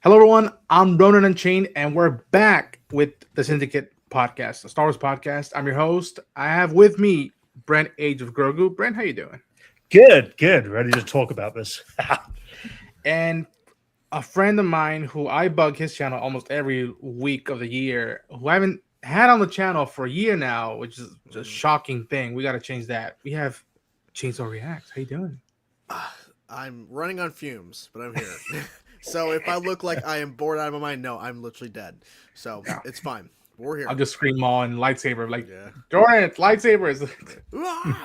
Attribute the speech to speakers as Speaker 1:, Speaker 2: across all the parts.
Speaker 1: Hello, everyone. I'm Ronan Unchained, and we're back with the Syndicate podcast, the Star Wars podcast. I'm your host. I have with me Brent, Age of Grogu. Brent, how you doing?
Speaker 2: Good. Ready to talk about this.
Speaker 1: And a friend of mine who I bug his channel almost every week of the year, who I haven't had on the channel for a year now, which is a shocking thing. We got to change that. We have Chainsaw Reacts. How you doing?
Speaker 3: I'm running on fumes, but I'm here. So if I look like I am bored out of my mind, no, I'm literally dead. So
Speaker 1: No.
Speaker 3: it's fine. We're here.
Speaker 1: I'll just scream Maul and lightsaber, like,
Speaker 3: Yeah.
Speaker 1: Jordan, it's lightsabers.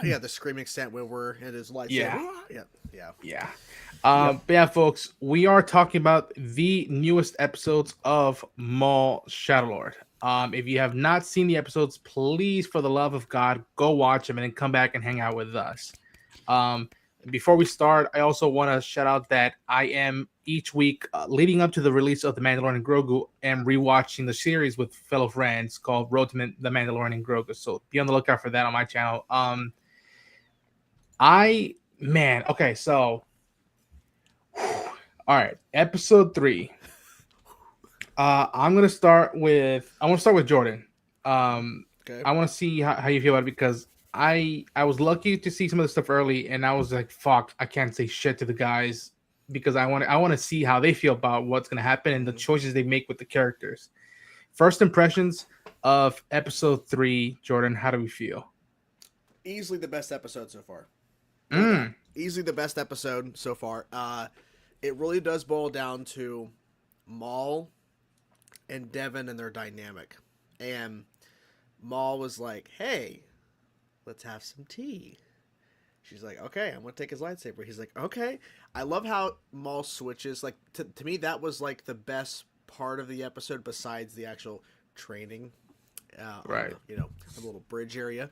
Speaker 3: Yeah, the screaming Sandwitwer and his lightsaber.
Speaker 1: Yeah.
Speaker 3: Yeah.
Speaker 1: Yeah. But yeah, folks, we are talking about the newest episodes of Maul Shadow Lord. If you have not seen the episodes, please, for the love of God, go watch them and then come back and hang out with us. Before we start, I also want to shout out that I am each week leading up to the release of The Mandalorian and Grogu and rewatching the series with fellow friends called Road to The Mandalorian and Grogu. So be on the lookout for that on my channel. Okay, so all right, episode 3. I want to start with Jordan.
Speaker 3: Okay.
Speaker 1: I want to see how you feel about it because I was lucky to see some of the stuff early, and I was like, "Fuck, I can't say shit to the guys because I want to see how they feel about what's gonna happen and the choices they make with the characters." First impressions of episode 3, Jordan. How do we feel?
Speaker 3: Easily the best episode so far.
Speaker 1: Mm.
Speaker 3: Easily the best episode so far. It really does boil down to Maul and Devin and their dynamic. And Maul was like, "Hey, let's have some tea." She's like, "Okay, I'm gonna take his lightsaber." He's like, "Okay." I love how Maul switches. Like to me, that was like the best part of the episode besides the actual training.
Speaker 1: Right.
Speaker 3: A little bridge area.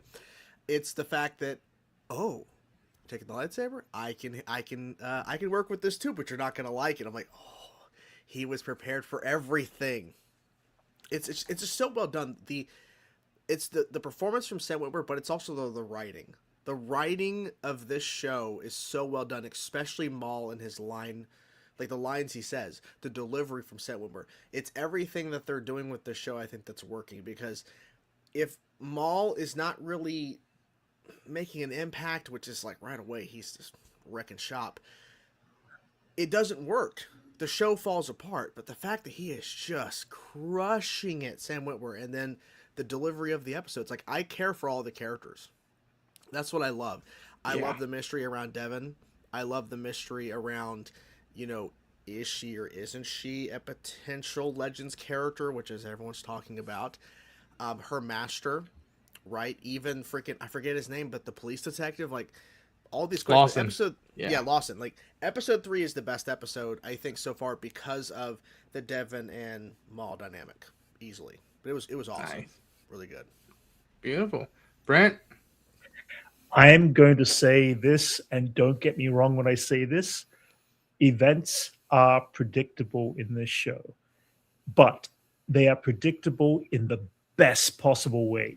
Speaker 3: It's the fact that, oh, taking the lightsaber, I can work with this too, but you're not gonna like it. I'm like, oh, he was prepared for everything. It's just so well done. It's the performance from Sam Witwer, but it's also the writing. The writing of this show is so well done, especially Maul and his line, like the lines he says, the delivery from Sam Witwer. It's everything that they're doing with this show, I think, that's working. Because if Maul is not really making an impact, which is like right away, he's just wrecking shop, it doesn't work. The show falls apart. But the fact that he is just crushing it, Sam Witwer, and then the delivery of the episodes, like, I care for all the characters. That's what I love. I love the mystery around Devin. I love the mystery around, is she or isn't she a potential Legends character, which is everyone's talking about. Her master, right? Even freaking, I forget his name, but the police detective, like, all these questions.
Speaker 1: Lawson.
Speaker 3: Lawson. Like, episode 3 is the best episode, I think, so far because of the Devin and Maul dynamic, easily. But it was awesome. Nice. Really good.
Speaker 1: Beautiful. Brent?
Speaker 2: I am going to say this, and don't get me wrong when I say this. Events are predictable in this show, but they are predictable in the best possible way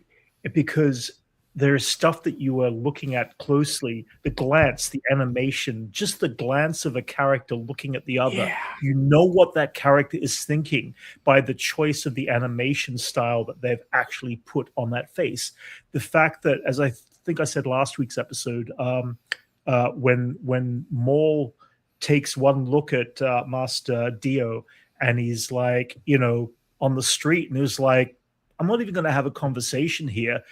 Speaker 2: because there's stuff that you are looking at closely, the glance, the animation, just the glance of a character looking at the other.
Speaker 1: Yeah.
Speaker 2: You know what that character is thinking by the choice of the animation style that they've actually put on that face. The fact that, as I think I said last week's episode, when Maul takes one look at Master Dio and he's like, on the street, and he was like, I'm not even going to have a conversation here.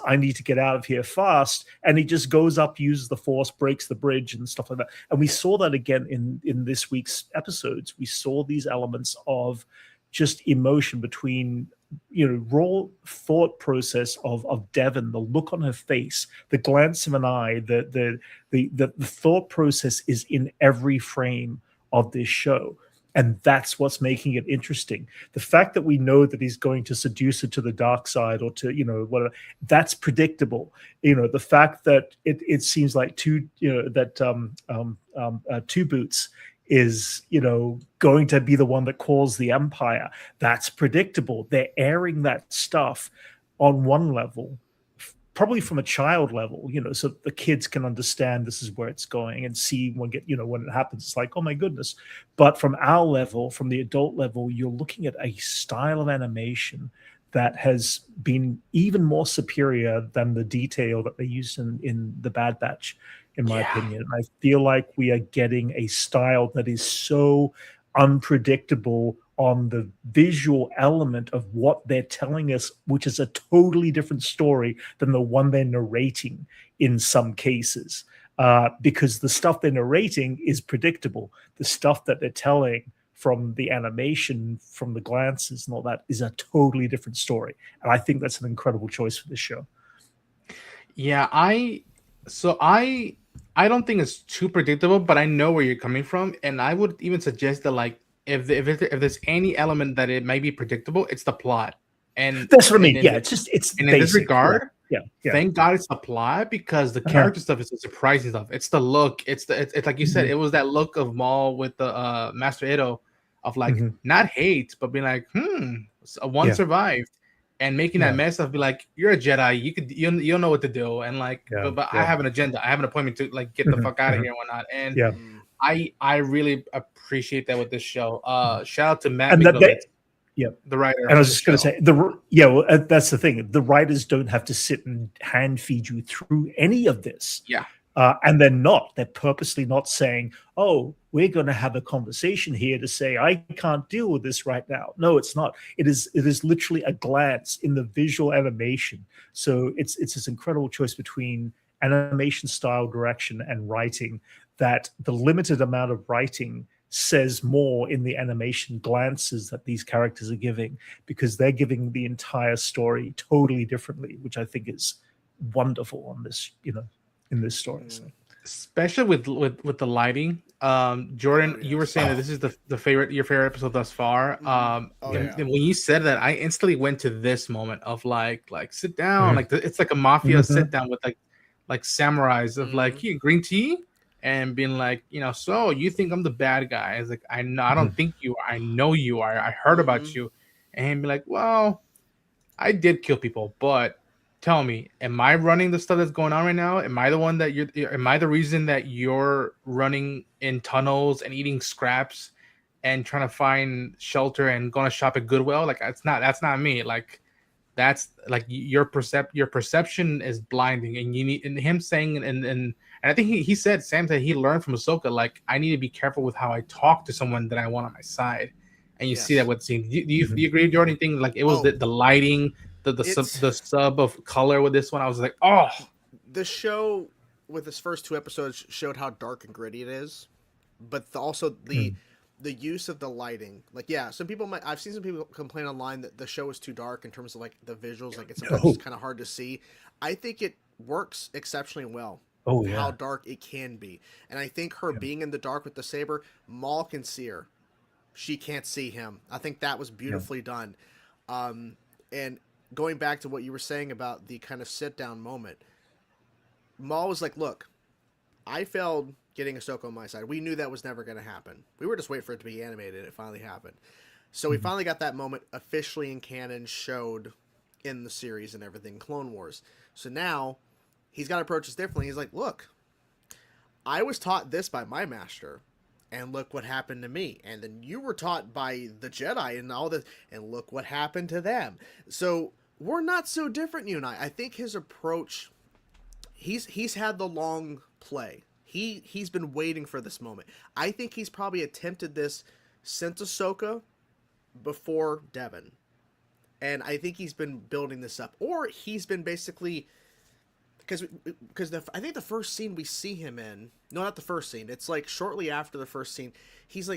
Speaker 2: I need to get out of here fast. And he just goes up, uses the force, breaks the bridge and stuff like that. And we saw that again in this week's episodes. We saw these elements of just emotion between, raw thought process of Devin, the look on her face, the glance of an eye, the thought process is in every frame of this show. And that's what's making it interesting. The fact that we know that he's going to seduce her to the dark side or to, whatever, that's predictable. The fact that it seems like Two Boots is, going to be the one that calls the Empire, that's predictable. They're airing that stuff on one level probably from a child level, so the kids can understand this is where it's going and see when it happens. It's like, oh my goodness. But from our level, from the adult level, you're looking at a style of animation that has been even more superior than the detail that they used in the Bad Batch, in my opinion. I feel like we are getting a style that is so unpredictable on the visual element of what they're telling us, which is a totally different story than the one they're narrating in some cases. Because the stuff they're narrating is predictable. The stuff that they're telling from the animation, from the glances and all that is a totally different story. And I think that's an incredible choice for this show.
Speaker 1: Yeah, I don't think it's too predictable, but I know where you're coming from, and I would even suggest that, like, if there's any element that it might be predictable, it's the plot. And
Speaker 2: that's what I mean.
Speaker 1: In
Speaker 2: Yeah, it's
Speaker 1: in
Speaker 2: basic.
Speaker 1: this regard,
Speaker 2: yeah.
Speaker 1: Thank God it's the plot, because the character stuff is the surprising stuff. It's the look. It's like you said. It was that look of Maul with the Master Edo, of like not hate, but being like, one survived, and making that mess of be like, you're a Jedi, you'll know what to do, and like, but I have an agenda. I have an appointment to like get the fuck out of here and whatnot. And I really appreciate that with this show. Shout out to Matt Mignolet, the writer.
Speaker 2: And I was just going to say, that's the thing. The writers don't have to sit and hand feed you through any of this.
Speaker 1: Yeah.
Speaker 2: And they're purposely not saying, oh, we're going to have a conversation here to say, I can't deal with this right now. No, it's not. It is literally a glance in the visual animation. So it's this incredible choice between animation style, direction, and writing, that the limited amount of writing says more in the animation glances that these characters are giving, because they're giving the entire story totally differently, which I think is wonderful on this, in this story. So.
Speaker 1: Especially with the lighting. Jordan, you were saying that this is your favorite episode thus far. When you said that, I instantly went to this moment of like sit down, like it's like a mafia sit down with like samurais of like, here, green tea, and being like, so you think I'm the bad guy? It's like, I don't think you are. I know you are. I heard about you. And be like, well, I did kill people, but tell me, am I running the stuff that's going on right now? Am I the one that am I the reason that you're running in tunnels and eating scraps and trying to find shelter and going to shop at Goodwill? Like, that's not me. Like, that's like your perception is blinding, and you need, and him saying, and I think Sam said he learned from Ahsoka, like, I need to be careful with how I talk to someone that I want on my side. And you see that with scenes. Do you agree, Jordan? You think like it was the lighting, the sub of color with this one? I was like, oh,
Speaker 3: the show with its first 2 episodes showed how dark and gritty it is, but also the use of the lighting. Like, I've seen some people complain online that the show is too dark in terms of like the visuals, like it's kind of hard to see. I think it works exceptionally well. How dark it can be. And I think her being in the dark with the saber, Maul can see her. She can't see him. I think that was beautifully done. And going back to what you were saying about the kind of sit down moment, Maul was like, look, I failed getting Ahsoka on my side. We knew that was never going to happen. We were just waiting for it to be animated, and it finally happened. So we finally got that moment officially in canon, showed in the series and everything, Clone Wars. So now he's got to approach this differently. He's like, look, I was taught this by my master, and look what happened to me. And then you were taught by the Jedi and all this, and look what happened to them. So we're not so different, you and I. I think his approach, he's had the long play. He's been waiting for this moment. I think he's probably attempted this since Ahsoka, before Devin. And I think he's been building this up. Or he's been basically... Because I think the first scene we see him in... No, not the first scene. It's like shortly after the first scene. He's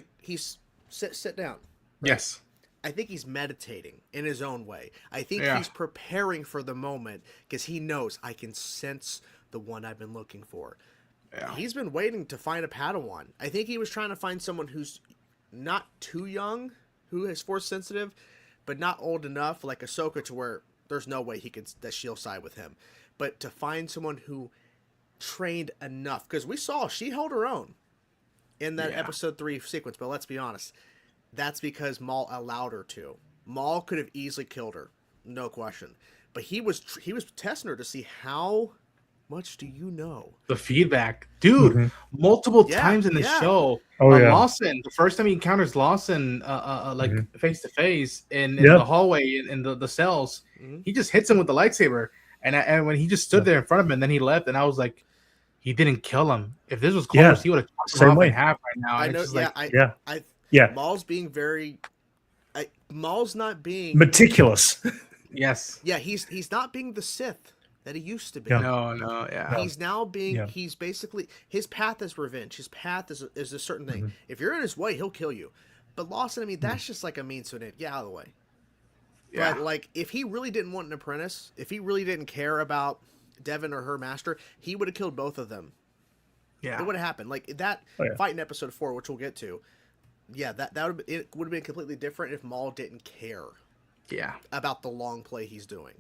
Speaker 3: sit down.
Speaker 1: Right? Yes.
Speaker 3: I think he's meditating in his own way. I think he's preparing for the moment because he knows, I can sense the one I've been looking for. Yeah. He's been waiting to find a Padawan. I think he was trying to find someone who's not too young, who is force sensitive, but not old enough like Ahsoka to where there's no way that she'll side with him. But to find someone who trained enough, because we saw she held her own in that episode 3 sequence. But let's be honest, that's because Maul allowed her to. Maul could have easily killed her, no question. but he was testing her to see how much do you know.
Speaker 1: The feedback, dude,
Speaker 2: Mhm.
Speaker 1: multiple
Speaker 3: Yeah,
Speaker 1: times in the
Speaker 3: yeah.
Speaker 1: show.
Speaker 2: Oh, yeah.
Speaker 1: Lawson, the first time he encounters Lawson, like
Speaker 2: Mhm.
Speaker 1: face to face in
Speaker 2: Yeah.
Speaker 1: the hallway in the cells,
Speaker 3: Mhm.
Speaker 1: he just hits him with the lightsaber, and when he just stood there in front of him, and then he left, and I was like, he didn't kill him. If this was Clone
Speaker 2: Yeah.
Speaker 1: Wars, he would have chopped him
Speaker 2: Same
Speaker 1: off
Speaker 2: way.
Speaker 1: in half right now.
Speaker 3: I
Speaker 1: And
Speaker 3: know.
Speaker 1: it's just
Speaker 3: Yeah,
Speaker 1: like,
Speaker 2: Yeah.
Speaker 3: I
Speaker 2: Yeah.
Speaker 3: Maul's being very. Maul's not being.
Speaker 2: Meticulous.
Speaker 1: yes,
Speaker 3: Yeah, he's not being the Sith that he used to be.
Speaker 2: Yeah.
Speaker 1: no, yeah,
Speaker 3: He's now being.
Speaker 2: Yeah.
Speaker 3: He's basically his path is revenge. His path is a certain thing.
Speaker 2: Mhm.
Speaker 3: If you're in his way, he'll kill you. But Lawson, I mean, that's just like a means to an end. Get out of the way.
Speaker 1: yeah,
Speaker 3: But like, if he really didn't want an apprentice, if he really didn't care about Devin or her master, he would have killed both of them.
Speaker 1: yeah.
Speaker 3: It would have happened. Like that
Speaker 2: Oh, yeah.
Speaker 3: fight in episode 4, which we'll get to. Yeah, that would it would have been completely different if Maul didn't care
Speaker 1: Yeah,
Speaker 3: about the long play he's doing.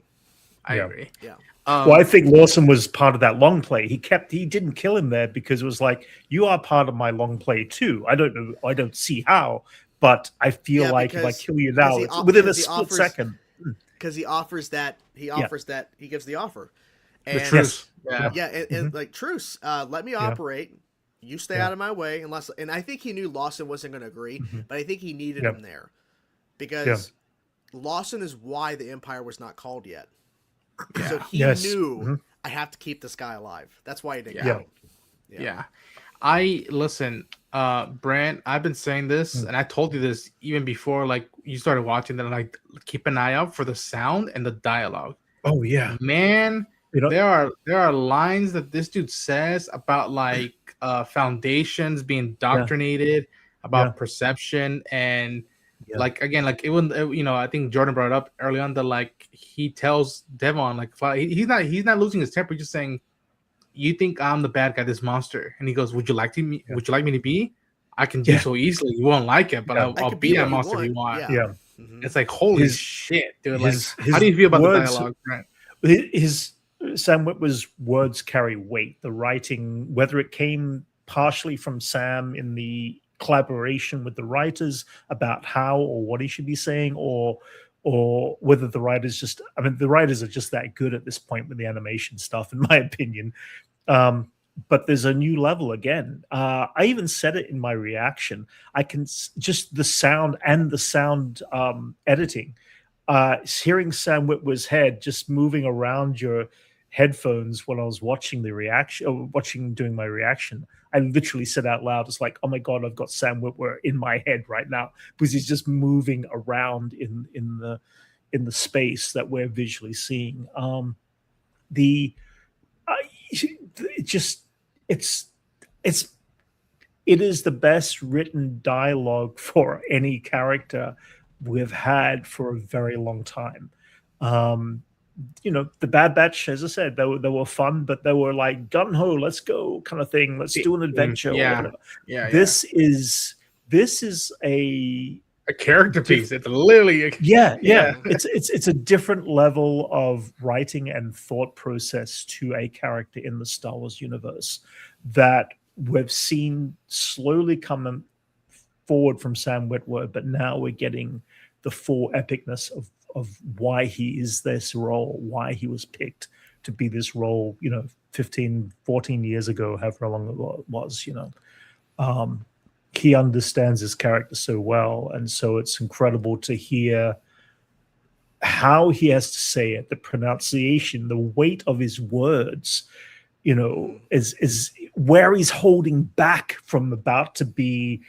Speaker 1: I
Speaker 2: Yeah.
Speaker 1: agree.
Speaker 3: Yeah.
Speaker 2: Well, I think Lawson was part of that long play. He didn't kill him there because it was like, you are part of my long play too. I don't know. I don't see how, but I feel
Speaker 3: Yeah,
Speaker 2: like if I
Speaker 3: because-
Speaker 2: kill you now,
Speaker 3: because he
Speaker 2: it's
Speaker 3: op-
Speaker 2: within a
Speaker 3: because he
Speaker 2: split
Speaker 3: offers-
Speaker 2: second.
Speaker 3: Because he offers that he gives the offer.
Speaker 1: The
Speaker 3: And
Speaker 1: truth. Yeah.
Speaker 3: yeah, and like truce, let me operate. You stay
Speaker 2: Yeah.
Speaker 3: out of my way unless and I think he knew Lawson wasn't gonna agree,
Speaker 2: Mhm.
Speaker 3: but I think he needed
Speaker 2: Yeah.
Speaker 3: him there. Because Lawson is why the Empire was not called yet.
Speaker 1: Yeah.
Speaker 3: So he
Speaker 2: Yes.
Speaker 3: knew
Speaker 2: Mhm.
Speaker 3: I have to keep this guy alive. That's why he didn't
Speaker 1: Yeah.
Speaker 3: go.
Speaker 1: Yeah. I listen, Brent, I've been saying this, and I told you this even before like you started watching that, like keep an eye out for the sound and the dialogue.
Speaker 2: Oh yeah.
Speaker 1: Man,
Speaker 2: You know,
Speaker 1: there are lines that this dude says about like foundations being indoctrinated, about
Speaker 2: Yeah.
Speaker 1: perception, and
Speaker 2: Yeah.
Speaker 1: like again, like it wouldn't, you know, I think Jordan brought it up early on that like he tells Devon like he's not losing his temper, he's just saying, you think I'm the bad guy, this monster, and he goes, would you like me to be? I can do
Speaker 2: Yeah.
Speaker 1: so easily. You won't like it, but
Speaker 2: Yeah.
Speaker 3: I
Speaker 1: I'll
Speaker 3: could
Speaker 1: be
Speaker 3: be
Speaker 1: that
Speaker 3: what
Speaker 1: monster
Speaker 3: you
Speaker 1: if you want.
Speaker 3: want.
Speaker 2: Yeah.
Speaker 3: Mhm.
Speaker 1: It's like holy
Speaker 2: His-
Speaker 1: shit, dude.
Speaker 2: his-
Speaker 1: Like,
Speaker 2: his
Speaker 1: how do you feel about the
Speaker 2: words-
Speaker 1: dialogue, Brent?
Speaker 2: His Sam Witwer's words carry weight. The writing, whether it came partially from Sam in the collaboration with the writers about how or what he should be saying, or whether the writers just, I mean, the writers are just that good at this point with the animation stuff, in my opinion. But there's a new level again. I even said it in my reaction. I can just the sound and the sound editing. Hearing Sam Witwer's head just moving around your headphones when I was watching the reaction, or doing my reaction, I literally said out loud, "It's like, oh my god, I've got Sam Witwer in my head right now," because he's just moving around in the space that we're visually seeing. It is the best written dialogue for any character we've had for a very long time. The Bad Batch, as I said, they were fun, but they were like gun ho, let's go kind of thing. Let's do an adventure.
Speaker 1: Yeah. Yeah.
Speaker 2: This is a
Speaker 1: character piece. It's literally
Speaker 2: yeah.
Speaker 1: Yeah.
Speaker 2: It's a different level of writing and thought process to a character in the Star Wars universe that we've seen slowly come forward from Sam Witwer, but now we're getting the full epicness of why he is this role, why he was picked to be this role, 15, 14 years ago, however long it was, he understands his character so well. And so it's incredible to hear how he has to say it, the pronunciation, the weight of his words, is where he's holding back from about to be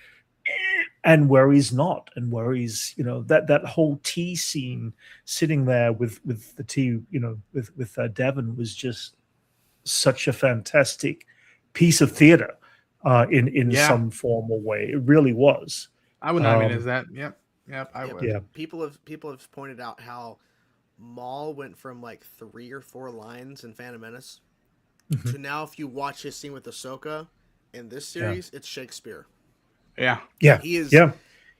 Speaker 2: and where he's not, and where he's, that whole tea scene sitting there with the tea, with Devon was just such a fantastic piece of theater in some form or way. It really was.
Speaker 1: I would nominate as that. Yep. I would.
Speaker 2: Yeah.
Speaker 3: People have pointed out how Maul went from like 3 or 4 lines in Phantom Menace to now, if you watch his scene with Ahsoka in this series, it's Shakespeare.
Speaker 1: Yeah.
Speaker 2: Yeah.
Speaker 3: He is.
Speaker 2: Yeah.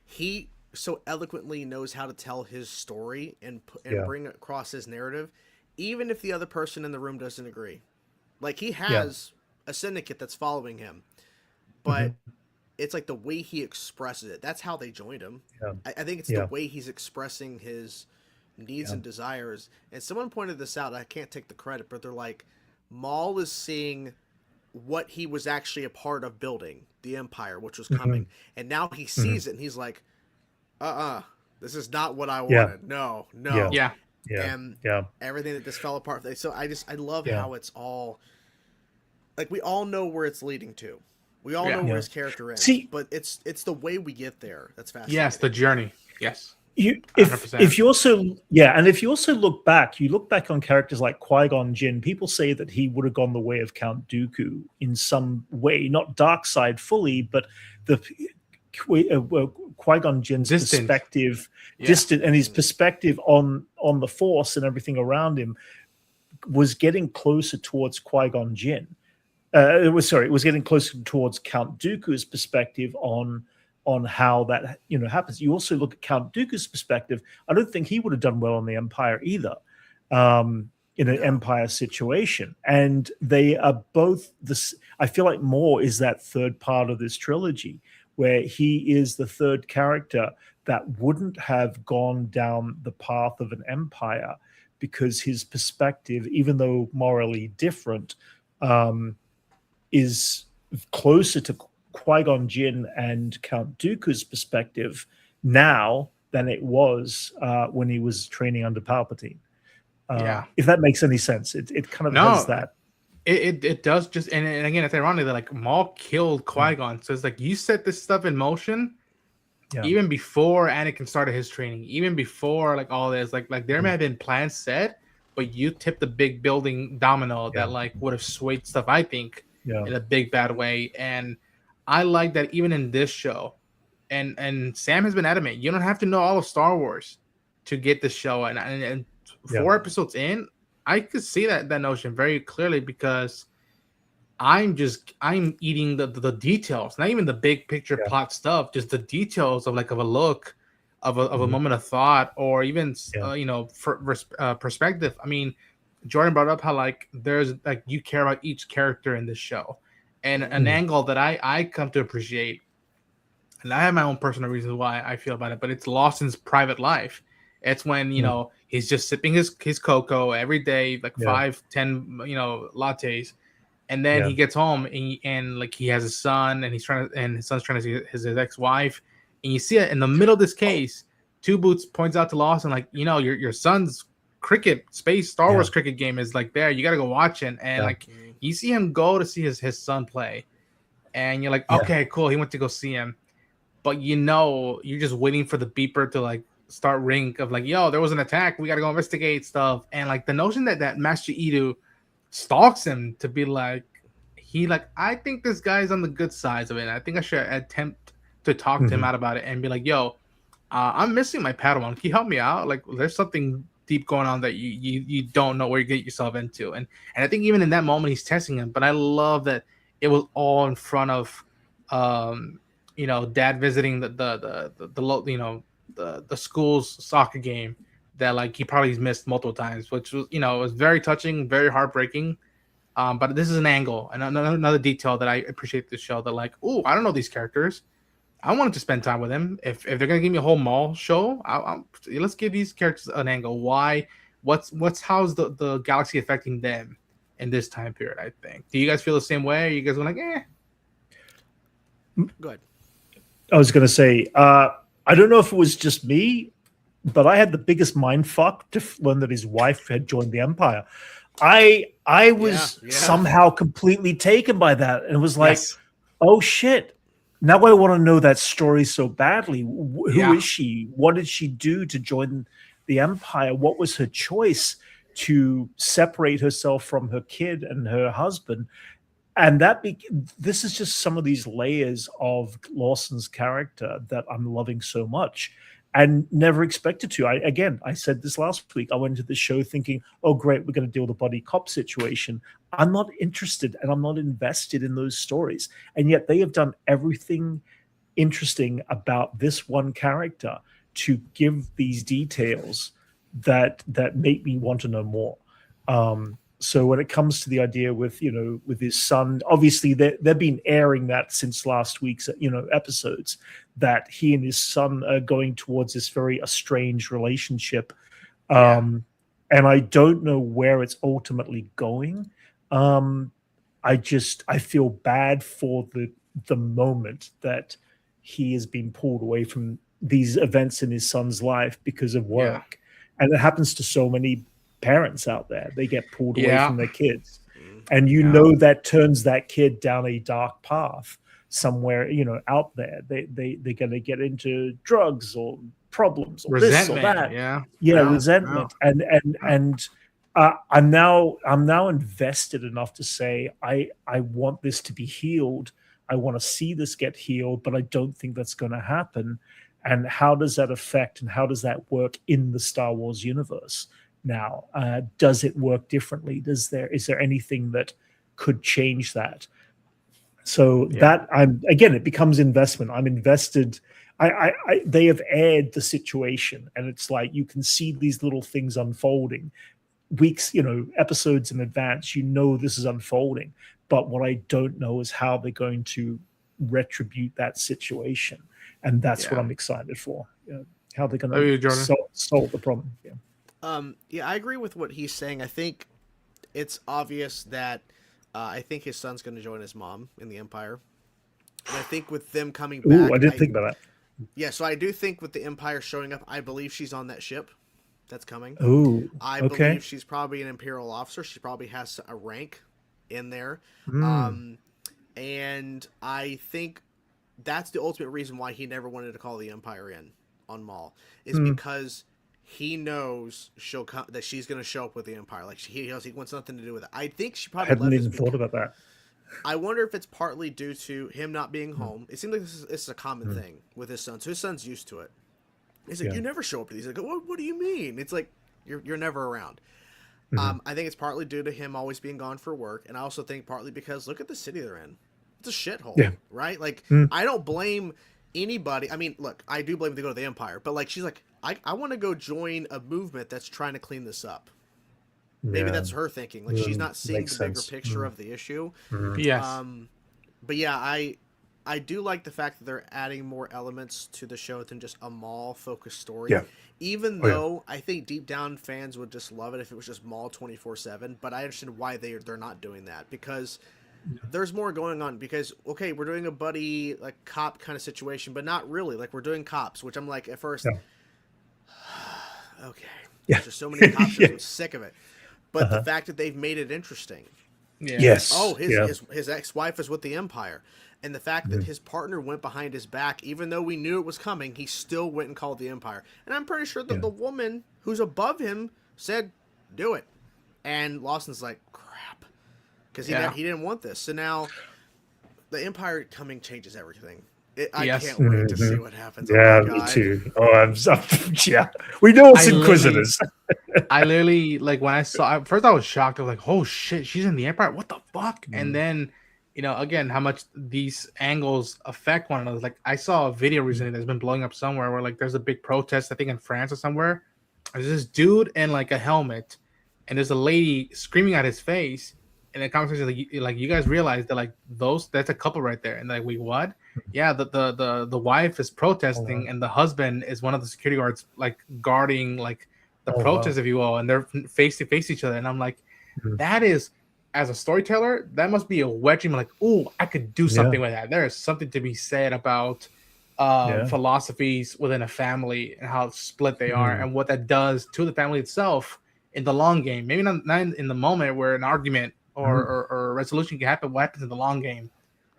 Speaker 3: He so eloquently knows how to tell his story and bring across his narrative, even if the other person in the room doesn't agree. Like, he has a syndicate that's following him, but it's like the way he expresses it. That's how they joined him.
Speaker 2: Yeah.
Speaker 3: I think it's the way he's expressing his needs and desires. And someone pointed this out. I can't take the credit, but they're like, Maul is seeing what he was actually a part of building, the Empire, which was coming. And now he sees it and he's like, this is not what I wanted. No.
Speaker 1: Yeah.
Speaker 3: And everything that just fell apart. So I love how it's all, like, we all know where it's leading to. We all know where his character is. But it's the way we get there that's fascinating.
Speaker 1: Yes, the journey. Yes.
Speaker 2: If you also look back on characters like Qui-Gon Jinn, people say that he would have gone the way of Count Dooku in some way, not dark side fully, but the Qui-Gon Jinn's perspective, distant, and his perspective on the Force and everything around him was getting closer towards Qui-Gon Jinn. It was getting closer towards Count Dooku's perspective on how that happens. You also look at Count Dooku's perspective. I don't think he would have done well in the Empire either, in an Empire situation. And they are both this. I feel like Maul is that third part of this trilogy, where he is the third character that wouldn't have gone down the path of an Empire, because his perspective, even though morally different, is closer to Qui-Gon Jinn and Count Dooku's perspective now than it was when he was training under Palpatine. If that makes any sense, it kind of has that.
Speaker 1: It does. Just and again, it's ironic that like Maul killed Qui-Gon, so it's like you set this stuff in motion even before Anakin started his training, even before like all this. Like there may have been plans set, but you tipped the big building domino that like would have swayed stuff. I think in a big bad way. And I like that even in this show, and Sam has been adamant, you don't have to know all of Star Wars to get the show. And 4 episodes in, I could see that notion very clearly, because I'm eating the details, not even the big picture plot stuff, just the details of a look, of a moment of thought, or even perspective. I mean, Jordan brought up how like there's like you care about each character in this show. And an angle that I come to appreciate, and I have my own personal reasons why I feel about it, but it's Lawson's private life. It's when, he's just sipping his cocoa every day, like 5-10, lattes. And then he gets home and like he has a son, and his son's trying to see his ex-wife. And you see it in the middle of this case, Two Boots points out to Lawson, like, your son's Star Wars cricket game is like there. You got to go watch it. And like, you see him go to see his son play, and you're like, okay, cool. He went to go see him, but you're just waiting for the beeper to like start ring of like, yo, there was an attack. We got to go investigate stuff. And like the notion that Master Edu stalks him to be like, I think this guy's on the good side of it. I think I should attempt to talk to him out about it and be like, yo, I'm missing my Padawan. Can you help me out? Like, there's something deep going on that you don't know where you get yourself into. And I think even in that moment he's testing him, but I love that it was all in front of dad visiting the school's soccer game that like he probably missed multiple times, which was was very touching, very heartbreaking. But this is an angle and another detail that I appreciate this show, that like, oh, I don't know these characters. I wanted to spend time with him. If they're gonna give me a whole Maul show, let's give these characters an angle. Why? How's the galaxy affecting them in this time period? I think. Do you guys feel the same way? Are you guys like,
Speaker 3: Go ahead.
Speaker 2: I was gonna say, I don't know if it was just me, but I had the biggest mind fuck to learn that his wife had joined the Empire. I was somehow completely taken by that, and it was like, oh shit. Now I want to know that story so badly. Who is she? What did she do to join the Empire? What was her choice to separate herself from her kid and her husband? And this is just some of these layers of Lawson's character that I'm loving so much and never expected to. I said this last week. I went into the show thinking, oh, great, we're going to deal with a buddy cop situation. I'm not interested and I'm not invested in those stories. And yet they have done everything interesting about this one character to give these details that make me want to know more. So when it comes to the idea with his son, obviously they've been airing that since last week's episodes, that he and his son are going towards this very estranged relationship, And I don't know where it's ultimately going. I feel bad for the moment that he has been pulled away from these events in his son's life because of work. And it happens to so many parents out there. They get pulled away from their kids. And that turns that kid down a dark path somewhere, out there. They're going to get into drugs or problems or
Speaker 1: resentment,
Speaker 2: this or that. Resentment. And I'm now invested enough to say I want this to be healed. I want to see this get healed, but I don't think that's going to happen. And how does that affect and how does that work in the Star Wars universe now? Does it work differently? Is there anything that could change that? So that it becomes investment. I'm invested. They have aired the situation, and it's like you can see these little things unfolding weeks, episodes in advance. This is unfolding, but what I don't know is how they're going to retribute that situation, and that's what I'm excited for. How they're going to solve the problem.
Speaker 3: I agree with what he's saying. I think it's obvious that I think his son's going to join his mom in the Empire, and I think with them coming back,
Speaker 2: I didn't think about that.
Speaker 3: Yeah, so I do think with the Empire showing up, I believe she's on that ship that's coming. I believe she's probably an Imperial officer. She probably has a rank in there. And I think that's the ultimate reason why he never wanted to call the Empire in on Maul, is because he knows that she's going to show up with the Empire. Like he wants nothing to do with it. I think she probably
Speaker 2: I hadn't even thought about that.
Speaker 3: I wonder if it's partly due to him not being home. It seems like this is a common thing with his son. So his son's used to it. He's like, you never show up to these. Like, what do you mean? It's like you're never around. I think it's partly due to him always being gone for work, and I also think partly because look at the city they're in. It's a shithole, right? Like I don't blame anybody. I mean, look, I do blame them to go to the Empire, but like she's like, I want to go join a movement that's trying to clean this up. Maybe that's her thinking. Like she's not seeing the bigger picture of the issue.
Speaker 1: Yes.
Speaker 3: But yeah, I do like the fact that they're adding more elements to the show than just a Maul focused story. Even though I think deep down fans would just love it if it was just Maul 24/7. But I understand why they're not doing that, because there's more going on. Because okay, we're doing a buddy like cop kind of situation, but not really. Like we're doing cops, which I'm like at first, okay, there's just so many cops, I'm sick of it. But the fact that they've made it interesting.
Speaker 2: Yes.
Speaker 3: Oh, his ex-wife is with the Empire. And the fact that his partner went behind his back, even though we knew it was coming, he still went and called the Empire. And I'm pretty sure that the woman who's above him said, do it. And Lawson's like, crap. Because he didn't want this. So now the Empire coming changes everything. I can't wait to see what happens.
Speaker 2: Yeah, me too. I'm we know it's Inquisitors.
Speaker 1: I literally, like, when I saw, first I was shocked. I was like, oh shit, she's in the Empire. What the fuck? And then, again, how much these angles affect one another. Like, I saw a video recently that's been blowing up somewhere where, like, there's a big protest, I think in France or somewhere. There's this dude in, like, a helmet, and there's a lady screaming at his face. And the conversation, like, you guys realize that, like, that's a couple right there. And like, wait, what? Yeah, the wife is protesting, and the husband is one of the security guards, like, guarding, like, the protest, if you will, and they're face to face each other. And I'm like, that is, as a storyteller, that must be a wedge. I'm like, oh, I could do something with that. There is something to be said about philosophies within a family and how split they are, and what that does to the family itself in the long game. Maybe not in the moment where an argument or a resolution can happen. What happens in the long game,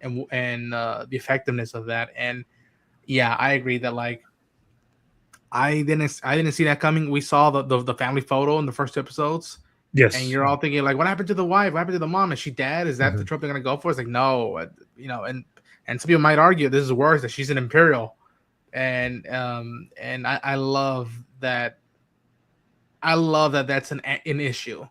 Speaker 1: and the effectiveness of that. And yeah, I agree that, like, I didn't see that coming. We saw the family photo in the first 2 episodes.
Speaker 2: Yes.
Speaker 1: And you're all thinking, like, what happened to the wife? What happened to the mom? Is she dead? Is that the trope they're gonna go for? It's like, no, and some people might argue this is worse, that she's an Imperial. And I love that. I love that that's an issue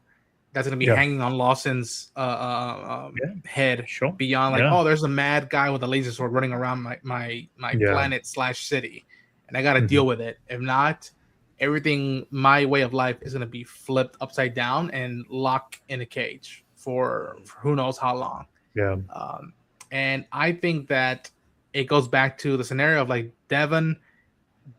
Speaker 1: that's gonna be hanging on Lawson's head.
Speaker 2: Sure.
Speaker 1: Beyond, like, oh, there's a mad guy with a laser sword running around my planet / city. And I got to deal with it. If not, everything, my way of life, is going to be flipped upside down and locked in a cage for who knows how long.
Speaker 2: Yeah.
Speaker 1: And I think that it goes back to the scenario of, like, Devon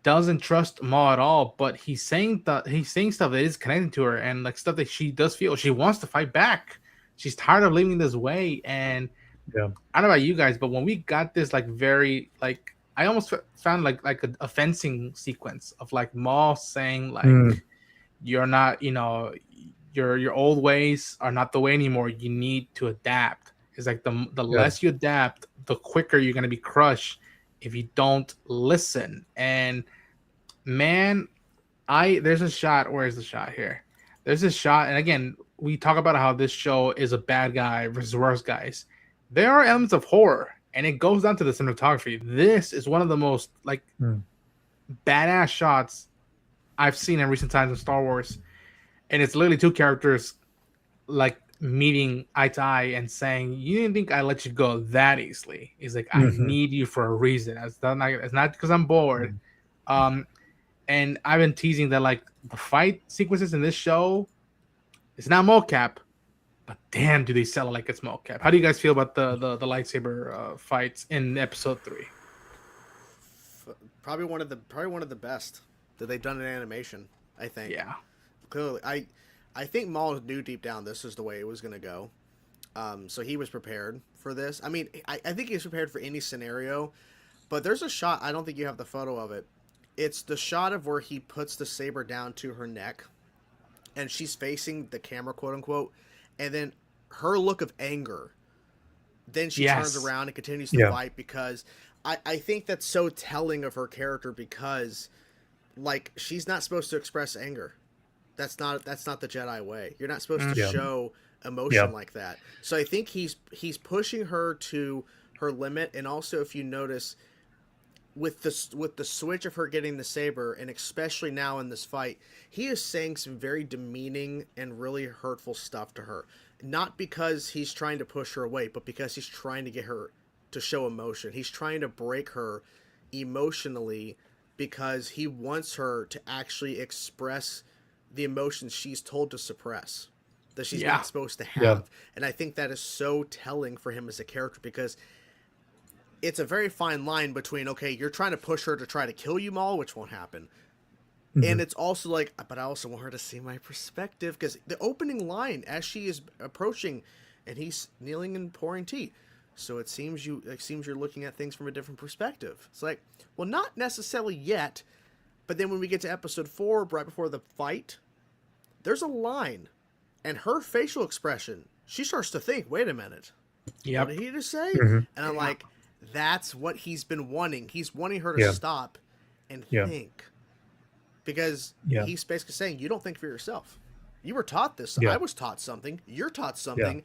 Speaker 1: doesn't trust Maul at all, but he's saying stuff that is connecting to her, and like stuff that she does feel. She wants to fight back. She's tired of living this way. And
Speaker 2: Yeah.
Speaker 1: I don't know about you guys, but when we got this like very like I almost found like a fencing sequence of like Maul saying like you're not, your old ways are not the way anymore. You need to adapt. It's like the less you adapt, the quicker you're gonna be crushed if you don't listen. And man, there's a shot. Where's the shot here? There's this shot, and again, we talk about how this show is a bad guy versus worse guys. There are elements of horror, and it goes down to the cinematography. This is one of the most like badass shots I've seen in recent times in Star Wars, and it's literally two characters like meeting eye to eye and saying, "You didn't think I let you go that easily." He's like, "I need you for a reason. It's not because I'm bored." And I've been teasing that like the fight sequences in this show, it's not mocap, but damn, do they sell it like it's mocap. How do you guys feel about the lightsaber fights in episode 3?
Speaker 3: Probably one of the best that they've done in animation. I think.
Speaker 1: Yeah.
Speaker 3: Clearly, I think Maul knew deep down this is the way it was going to go. So he was prepared for this. I mean, I think he was prepared for any scenario. But there's a shot, I don't think you have the photo of it. It's the shot of where he puts the saber down to her neck. And she's facing the camera, quote unquote. And then her look of anger. Then she turns around and continues to fight, because I think that's so telling of her character, because like she's not supposed to express anger. That's not the Jedi way. You're not supposed to show emotion like that. So I think he's pushing her to her limit. And also, if you notice, with the switch of her getting the saber, and especially now in this fight, he is saying some very demeaning and really hurtful stuff to her. Not because he's trying to push her away, but because he's trying to get her to show emotion. He's trying to break her emotionally, because he wants her to actually express the emotions she's told to suppress, that she's not supposed to have. And I think that is so telling for him as a character, because it's a very fine line between, okay, you're trying to push her to try to kill you, Maul, which won't happen. And it's also like, but I also want her to see my perspective, because the opening line, as she is approaching and he's kneeling and pouring tea, so it seems you're looking at things from a different perspective. It's like, well, not necessarily yet. But then when we get to episode 4, right before the fight, there's a line, and her facial expression, she starts to think, wait a minute, what did he just say? And I'm like, that's what he's been wanting. He's wanting her to stop and think. Because he's basically saying, you don't think for yourself. You were taught this. I was taught something. You're taught something.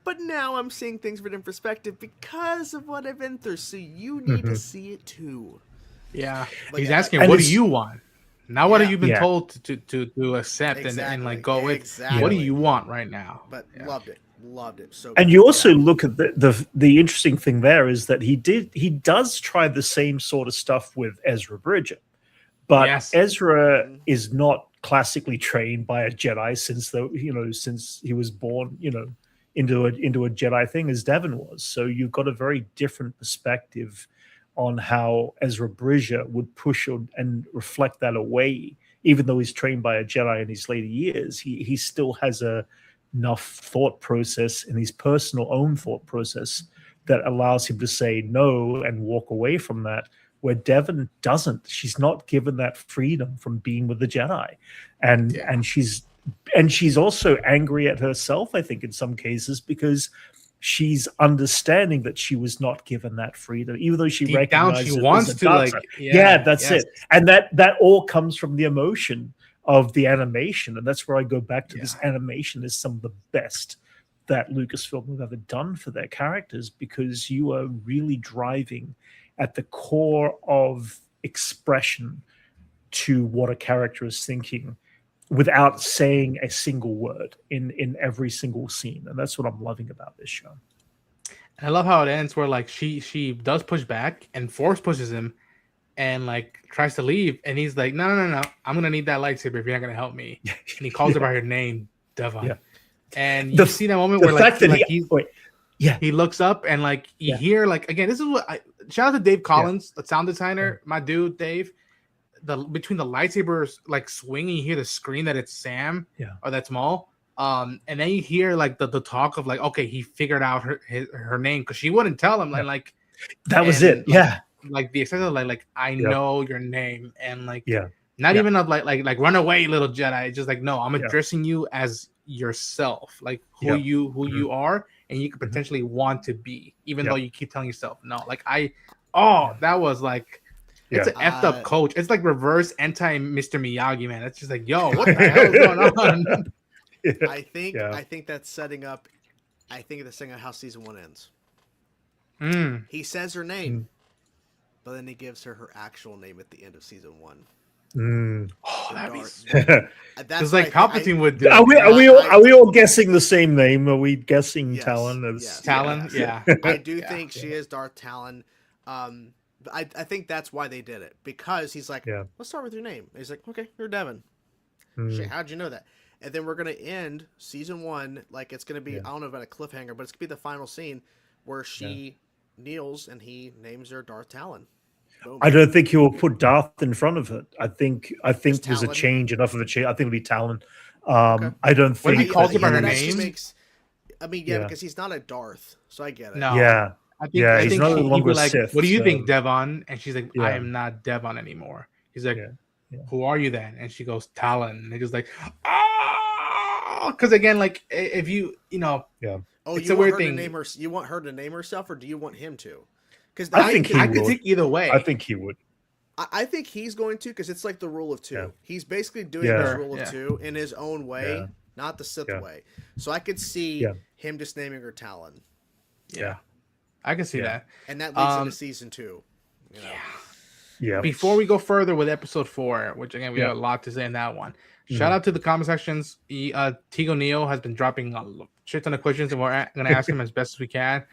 Speaker 3: But now I'm seeing things from a different perspective because of what I've been through. So you need to see it too.
Speaker 1: Yeah,
Speaker 3: like,
Speaker 1: he's asking, what do you want? Not what have you been told to accept and like go with. What do you want right now?
Speaker 3: But loved it. So
Speaker 2: and you also look at the interesting thing there is that he does try the same sort of stuff with Ezra Bridger, but Ezra is not classically trained by a Jedi since he was born into a Jedi thing as Devin was. So you've got a very different perspective on how Ezra Bridger would push and reflect that away. Even though he's trained by a Jedi in his later years, he still has enough thought process in his personal own thought process that allows him to say no and walk away from that, where Devin doesn't. She's not given that freedom from being with the Jedi. And she's also angry at herself, I think, in some cases, because she's understanding that she was not given that freedom, even though she recognizes
Speaker 1: she wants to, like,
Speaker 2: that's it. And that all comes from the emotion of the animation. And that's where I go back to this animation is some of the best that Lucasfilm have ever done for their characters, because you are really driving at the core of expression to what a character is thinking without saying a single word in every single scene. And that's what I'm loving about this show.
Speaker 1: And I love how it ends where like she does push back and Force pushes him and like tries to leave. And he's like, no. I'm going to need that lightsaber if you're not going to help me. And he calls her by her name, Devon. Yeah. And you see that moment where he looks up and like you hear like, again, this is what shout out to Dave Collins, the sound designer, my dude, Dave. the between the lightsabers like swinging, you hear the scream that it's Sam or that's Maul. And then you hear like the talk of like, okay, he figured out her name because she wouldn't tell him, and like
Speaker 2: that was it.
Speaker 1: Like the extent of like I know your name, and like not
Speaker 2: Yeah.
Speaker 1: even of like run away, little Jedi. It's just like, no, I'm addressing you as yourself, like who you are, and you could potentially want to be, even though you keep telling yourself no. Like that was like it's an effed up coach. It's like reverse anti Mr. Miyagi, man. It's just like, yo, what the hell is going on?
Speaker 3: I think that's setting up. I think that's setting up how season 1 ends. He says her name, but then he gives her actual name at the end of season 1.
Speaker 1: Oh, that'd be
Speaker 3: that's
Speaker 1: it's like Palpatine would do.
Speaker 2: Are we all guessing the same name? Are we guessing Talon?
Speaker 1: Talon, yeah.
Speaker 3: I do think she is Darth Talon. I think that's why they did it, because he's like, let's start with your name. And he's like, okay, you're Devin. Shit, how'd you know that? And then we're gonna end season 1 like it's gonna be I don't know about a cliffhanger, but it's gonna be the final scene where she kneels and he names her Darth Talon. Boom.
Speaker 2: I don't think he will put Darth in front of it. I think there's a
Speaker 3: Talon.
Speaker 2: change, enough of a change. I think it'll be Talon. I don't think
Speaker 1: when he calls her by her
Speaker 3: actually
Speaker 1: name.
Speaker 3: Because he's not a Darth, so I get it.
Speaker 1: No,
Speaker 2: yeah,
Speaker 1: I think
Speaker 2: he's no longer
Speaker 1: like,
Speaker 2: Sith.
Speaker 1: what do you think, Devon? And she's like, I am not Devon anymore. He's like, who are you then? And she goes, Talon. And he's like, because again, like if you know, it's a weird thing.
Speaker 3: You want her to name herself, or do you want him to? Because
Speaker 2: I think
Speaker 1: I could take either way.
Speaker 2: I think he would.
Speaker 3: I think he's going to, because it's like the rule of 2. Yeah. He's basically doing the rule of 2 in his own way, not the Sith way. So I could see him just naming her Talon.
Speaker 1: Yeah, I can see that.
Speaker 3: And that leads into season 2. You know?
Speaker 2: Yeah.
Speaker 1: Before we go further with episode 4, which again we have a lot to say in that one. Shout out to the comment sections. Tigo Neo has been dropping a shit ton of questions, and we're going to ask him as best as we can.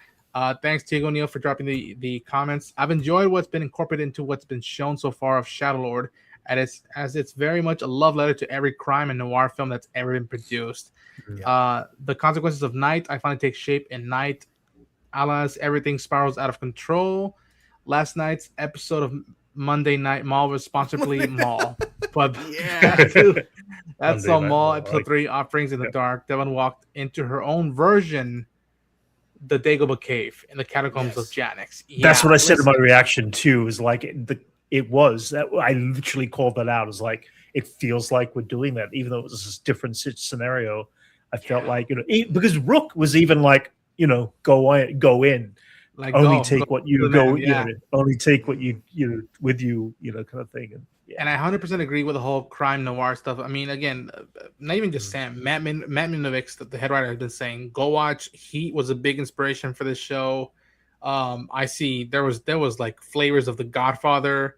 Speaker 1: Thanks, Tigo Neo, for dropping the comments. I've enjoyed what's been incorporated into what's been shown so far of Shadow Lord, as it's very much a love letter to every crime and noir film that's ever been produced. The consequences of night, I finally take shape in night. Alas, everything spirals out of control. Last night's episode of Monday Night Maul was responsibly Maul. But that's so Maul, episode 3, Offerings in the Dark. Devon walked into her own version, the Dagobah Cave in the catacombs of Janix.
Speaker 2: That's what I said in my reaction too. Is like it was that I literally called that out. Is like it feels like we're doing that, even though it was a different scenario. I felt like because Rook was even like go in, like only take what you go, only take what you with you, kind of thing.
Speaker 1: And I 100% agree with the whole crime noir stuff. I mean, again, not even just Sam. Matt Minovich, the head writer, has been saying, "Go watch Heat" was a big inspiration for this show. I see there was like flavors of The Godfather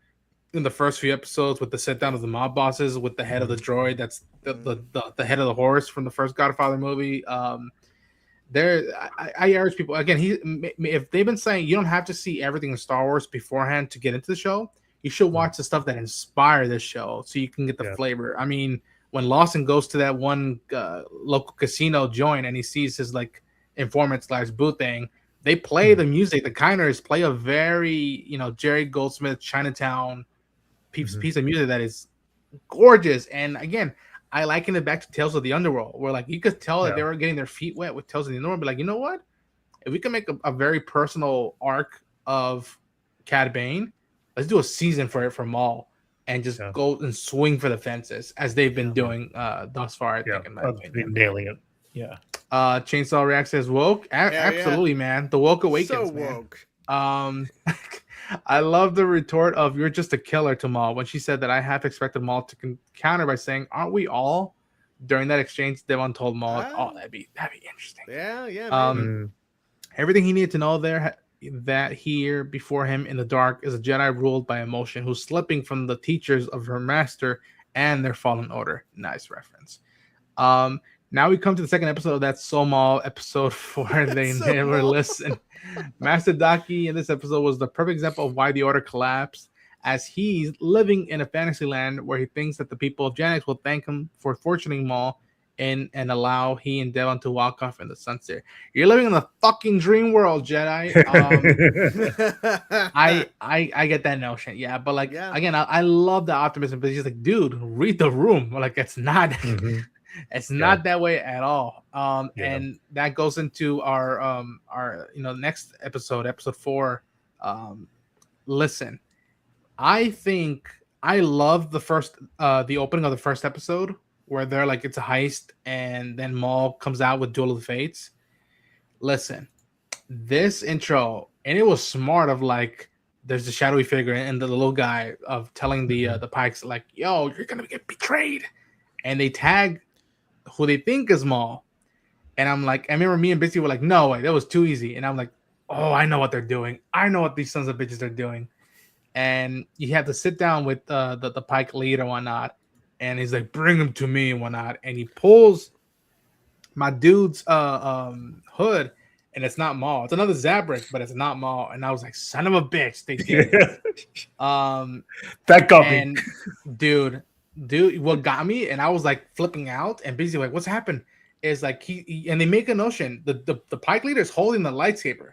Speaker 1: in the first few episodes with the sit down of the mob bosses with the head of the droid. That's the head of the horse from the first Godfather movie. I urge people again. If they've been saying you don't have to see everything in Star Wars beforehand to get into the show. You should watch the stuff that inspire this show so you can get the flavor. I mean, when Lawson goes to that one local casino joint and he sees his like informant / booth thing, they play the music. The Kiners play a very, Jerry Goldsmith Chinatown piece of music that is gorgeous. And again, I liken it back to Tales of the Underworld, where like you could tell that they were getting their feet wet with Tales of the Underworld. But like, you know what? If we can make a very personal arc of Cad Bane, let's do a season for Maul and just go and swing for the fences as they've been doing thus far. I think
Speaker 2: I've been nailing it. Yeah.
Speaker 1: Chainsaw React says woke. Absolutely, man. The woke awakens.
Speaker 3: So woke.
Speaker 1: Man. I love the retort of "You're just a killer" to Maul when she said that I half expected Maul to counter by saying, "Aren't we all?" During that exchange, Devon told Maul, "Oh, that'd be interesting."
Speaker 3: Yeah.
Speaker 1: Everything he needed to know there. That here before him in the dark is a Jedi ruled by emotion who's slipping from the teachers of her master and their fallen order. Nice reference. Now we come to the second episode of that Maul episode 4. They never listen. Master Daki in this episode was the perfect example of why the order collapsed, as he's living in a fantasy land where he thinks that the people of Janix will thank him for fortuning Maul and allow he and Devon to walk off in the sunset. You're living in the fucking dream world, Jedi. I get that notion, yeah. But like again, I love the optimism, but he's just like, dude, read the room. Like it's not, it's not that way at all. And that goes into our next episode 4. Listen, I think I love the opening of the first episode where they're like, it's a heist, and then Maul comes out with Duel of the Fates. Listen, this intro, and it was smart of like, there's the shadowy figure and the little guy of telling the Pikes like, yo, you're gonna get betrayed, and they tag who they think is Maul, and I'm like, I remember me and Bitsy were like, no way, that was too easy, and I'm like, oh, I know what they're doing, I know what these sons of bitches are doing, and you have to sit down with the Pike lead and whatnot, and he's like, bring him to me and whatnot, and he pulls my dude's hood. And it's not Maul. It's another Zabrak, but it's not Maul. And I was like, son of a bitch, they did it.
Speaker 2: That got me.
Speaker 1: Dude, what got me? And I was like flipping out and busy, like, what's happened? Is like he and they make a notion. The Pike leader is holding the lightsaber.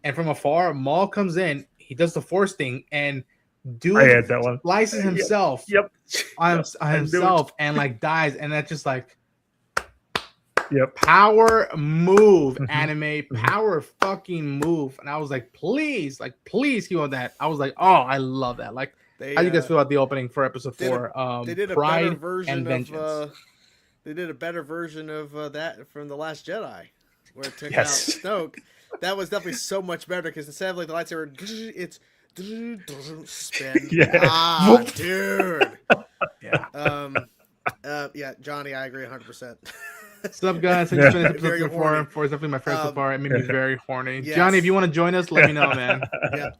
Speaker 1: And from afar, Maul comes in, he does the force thing, and dude slices himself on himself and like dies. And that's just like power move, anime, power fucking move. And I was like, please keep on that. I was like, oh, I love that. Like, how do you guys feel about the opening for episode 4?
Speaker 3: They did a
Speaker 1: Pride
Speaker 3: better version
Speaker 1: and Vengeance.
Speaker 3: of they did a better version of that from The Last Jedi, where it took out Snoke. That was definitely so much better, because instead of like the lightsaber, it's spin. Dude. Johnny, I agree 100%.
Speaker 1: What's up, guys? Thanks for episode 4. It's definitely my favorite so far. It made me very horny. Yes. Johnny, if you want to join us, let me know, man.
Speaker 3: Yeah,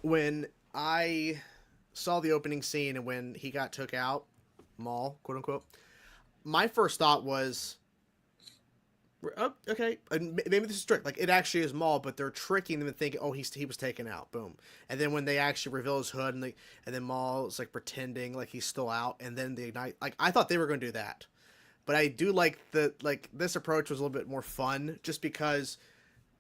Speaker 3: when I saw the opening scene and when he got took out, Maul, quote unquote, my first thought was, oh, okay, maybe this is trick. Like, it actually is Maul, but they're tricking them and thinking, oh, he was taken out. Boom. And then when they actually reveal his hood, and then Maul is like pretending like he's still out, and then they ignite. Like, I thought they were going to do that. But I do like this approach was a little bit more fun, just because,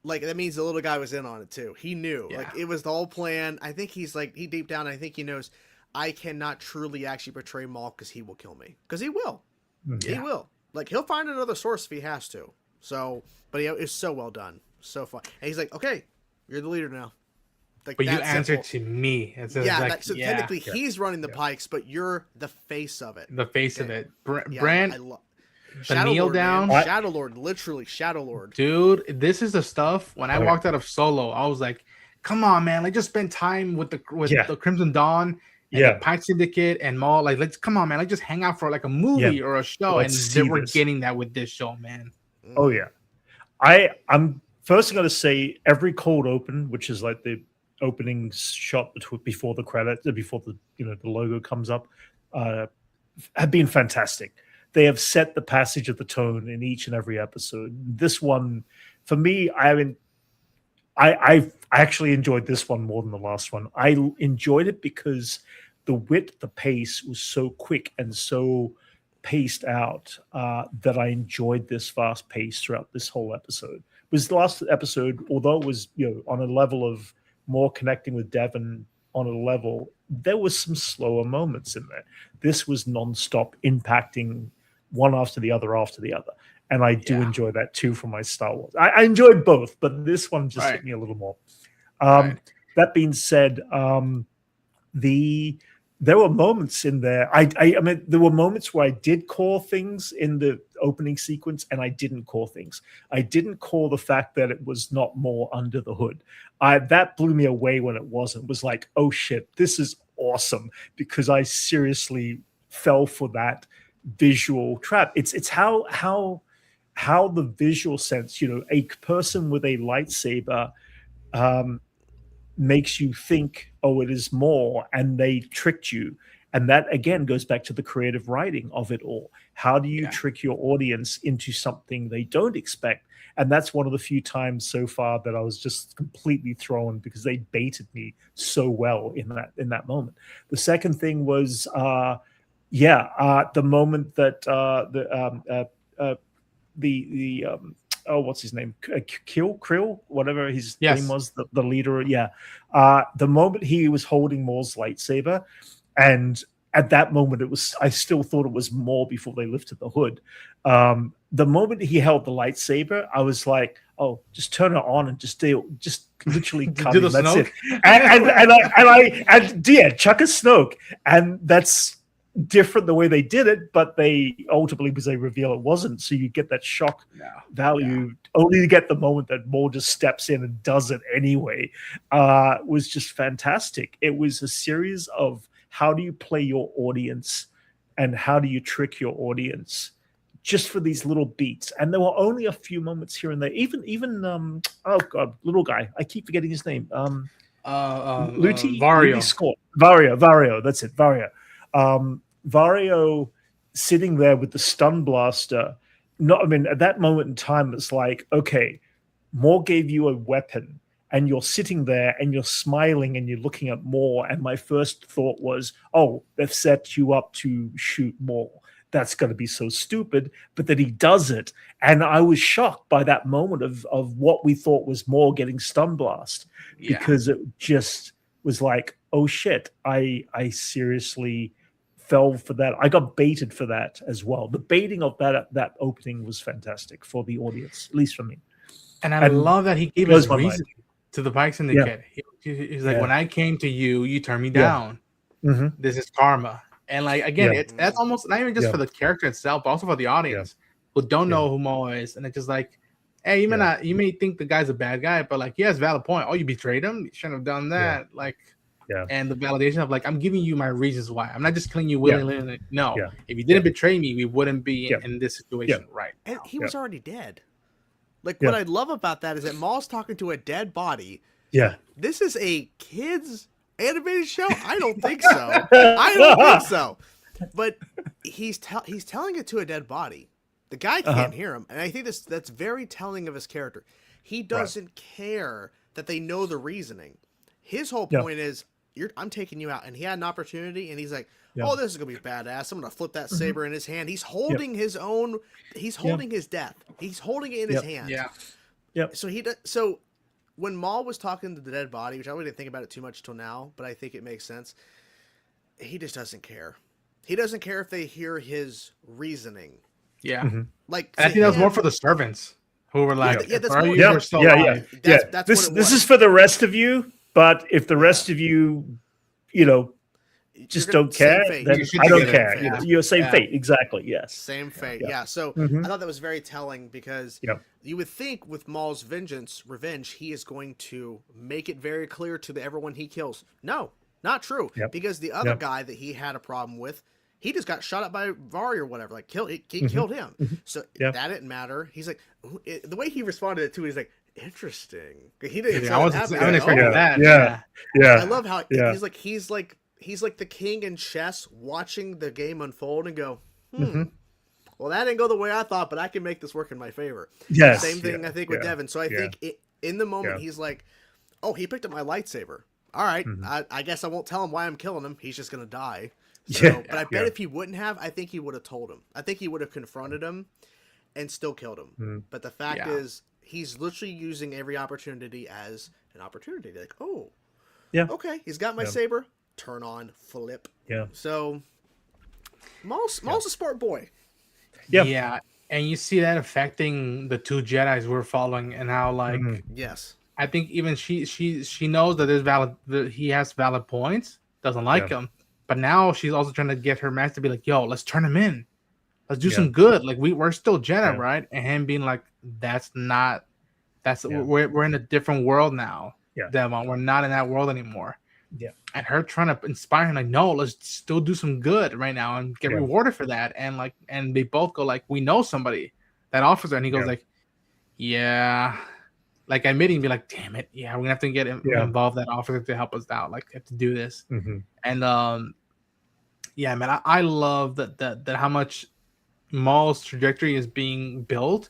Speaker 3: like, that means the little guy was in on it too. He knew, like, it was the whole plan. I think he's like, he deep down, I think he knows, I cannot truly actually betray Maul, because he will kill me. Because he will. He will. Like, he'll find another source if he has to. So, but it's so well done, so fun. And he's like, okay, you're the leader now. Like,
Speaker 1: but you answer to me.
Speaker 3: So technically he's running the Pikes, but you're the face of it.
Speaker 1: The face of it. Brent.
Speaker 3: Shadow
Speaker 1: kneel
Speaker 3: Lord,
Speaker 1: down.
Speaker 3: Shadow Lord, literally Shadow Lord.
Speaker 1: Dude, this is the stuff. When I walked out of Solo, I was like, come on, man. Like, just spend time with the Crimson Dawn and the Pike Syndicate and Maul. Like, let's come on, man. Like, just hang out for like a movie or a show. And they were getting that with this show, man.
Speaker 2: Oh yeah. I'm first going to say every cold open, which is like the opening shot before the credits, before the the logo comes up, have been fantastic. They have set the passage of the tone in each and every episode. This one, for me, I actually enjoyed this one more than the last one. I enjoyed it because the pace was so quick and so paced out that I enjoyed this fast pace throughout this whole episode. Was the last episode, although it was on a level of more connecting with Devon on a level, there was some slower moments in there. This was nonstop, impacting one after the other, and I do enjoy that too from my Star Wars. I enjoyed both, but this one just hit me a little more. That being said, there were moments in there. I mean, there were moments where I did call things in the opening sequence, and I didn't call things. I didn't call the fact that it was not more under the hood. That blew me away when it wasn't. It was like, oh shit, this is awesome, because I seriously fell for that visual trap. It's how the visual sense, a person with a lightsaber makes you think, oh, it is more, and they tricked you. And that again goes back to the creative writing of it all. How do you trick your audience into something they don't expect? And that's one of the few times so far that I was just completely thrown, because they baited me so well in that moment. The second thing was The moment that what's his name? Krill, whatever his name was, the leader. Yeah. The moment he was holding Maul's lightsaber, and at that moment I still thought it was Maul before they lifted the hood. The moment he held the lightsaber, I was like, oh, just turn it on and just literally cut him. That's it. And chuck a Snoke. And that's different the way they did it, but they ultimately, because they reveal it wasn't, so you get that shock value only to get the moment that Maul just steps in and does it anyway. Was just fantastic. It was a series of how do you play your audience and how do you trick your audience just for these little beats. And there were only a few moments here and there. Even oh god, little guy, I keep forgetting his name.
Speaker 1: Vario.
Speaker 2: Vario, that's it, Vario. Vario sitting there with the stun blaster. At that moment in time, it's like, okay, Maul gave you a weapon and you're sitting there and you're smiling and you're looking at Maul. And my first thought was, oh, they've set you up to shoot Maul. That's going to be so stupid. But then he does it. And I was shocked by that moment of what we thought was Maul getting stun blast, because it just was like, oh shit, I seriously fell for that. I got baited for that as well. The baiting of that opening was fantastic for the audience, at least for me.
Speaker 1: And I love that he gave his reason to the Pike Syndicate. He's like, when I came to you, you turned me down.
Speaker 2: Mm-hmm.
Speaker 1: This is karma. And like, again, that's almost not even just for the character itself, but also for the audience who don't know who Maul is. And it's just like, hey, you may think the guy's a bad guy, but like, he has a valid point. Oh, you betrayed him? You shouldn't have done that. And the validation of like, I'm giving you my reasons why. I'm not just killing you willingly. No, if you didn't betray me, we wouldn't be in this situation right now.
Speaker 3: And he was already dead. Like, what I love about that is that Maul's talking to a dead body.
Speaker 2: Yeah.
Speaker 3: This is a kid's animated show? I don't think so. I don't think so. But he's telling it to a dead body. The guy can't hear him. And I think that's very telling of his character. He doesn't care that they know the reasoning. His whole point is, I'm taking you out. And he had an opportunity, and he's like, oh, this is going to be badass. I'm going to flip that saber in his hand. He's holding his own. He's holding his death. He's holding it in his hand. So when Maul was talking to the dead body, which I really didn't think about it too much till now, but I think it makes sense, he just doesn't care. He doesn't care if they hear his reasoning.
Speaker 1: Yeah.
Speaker 3: Like,
Speaker 1: I think that was more for the servants who were like,
Speaker 3: that's
Speaker 2: this is for the rest of you, but if the rest of you, just don't care, then I don't care. You're same fate. Exactly. Yes.
Speaker 3: Same fate. Yeah. So I thought that was very telling, because you would think with Maul's revenge, he is going to make it very clear to everyone he kills. No, not true. Because the other guy that he had a problem with, he just got shot up by Vari or whatever. Like, he killed him. So that didn't matter. He's like, the way he responded to it, he's like, interesting. He didn't.
Speaker 1: I wasn't expecting that.
Speaker 2: Yeah.
Speaker 3: I love how he's like the king in chess, watching the game unfold and go, well, that didn't go the way I thought, but I can make this work in my favor.
Speaker 2: Yes.
Speaker 3: Same thing, I think, with Devin. So I think in the moment, he's like, oh, he picked up my lightsaber. All right, I guess I won't tell him why I'm killing him. He's just going to die. So, but I bet if he wouldn't have, I think he would have told him. I think he would have confronted him and still killed him. But the fact is, he's literally using every opportunity as an opportunity. Like, oh, okay, he's got my saber. Turn on, flip. So Maul's a smart boy.
Speaker 1: Yeah, and you see that affecting the two Jedis we're following, and how like I think even she knows that he has valid points. Doesn't like him, but now she's also trying to get her master to be like, yo, let's turn him in. Let's do some good. Like we're still Jedi, right? And him being like, we're in a different world now. Devon, we're not in that world anymore. And her trying to inspire him, like, no, let's still do some good right now and get rewarded for that. And they both go like, we know somebody that offers her, and he goes like, like admitting, be like, damn it, we're gonna have to get involved that officer to help us out, like have to do this. And man, I love that how much Maul's trajectory is being built,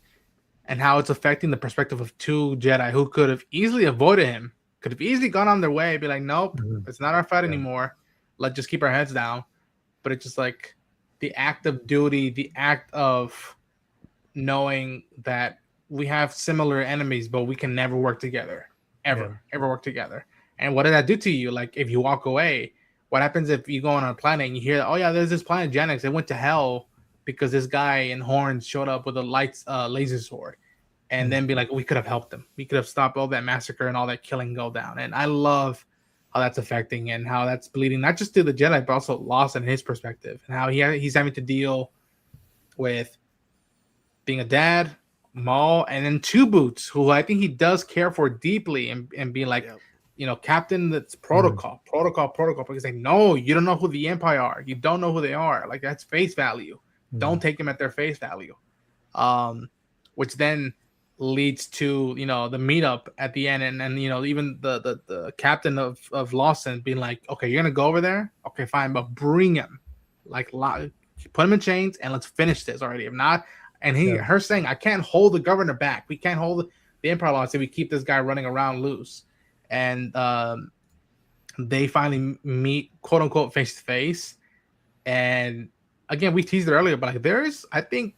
Speaker 1: and how it's affecting the perspective of two Jedi who could have easily avoided him. Could have easily gone on their way, be like, nope, it's not our fight anymore. Let's just keep our heads down. But it's just like, the act of duty, the act of knowing that we have similar enemies, but we can never work together, ever work together. And what did that do to you? Like, if you walk away, what happens if you go on a planet and you hear, oh yeah, there's this planet Genix, it went to hell because this guy in horns showed up with a laser sword, and then be like, we could have helped him, we could have stopped all that massacre and all that killing go down. And I love how that's affecting and how that's bleeding not just to the Jedi, but also Lawson in his perspective, and how he's having to deal with being a dad, Maul, and then Two Boots, who I think he does care for deeply, and being like, Captain, that's protocol, because they know you don't know who the Empire are, you don't know who they are, like that's face value. Don't take them at their face value. Which then leads to the meetup at the end, and even the captain of Lawson being like, okay, you're gonna go over there, okay, fine, but bring him, like put him in chains and let's finish this already. If not, and her saying, I can't hold the governor back, we can't hold the Empire law, so we keep this guy running around loose. And they finally meet, quote unquote, face to face. And again, we teased it earlier, but like I think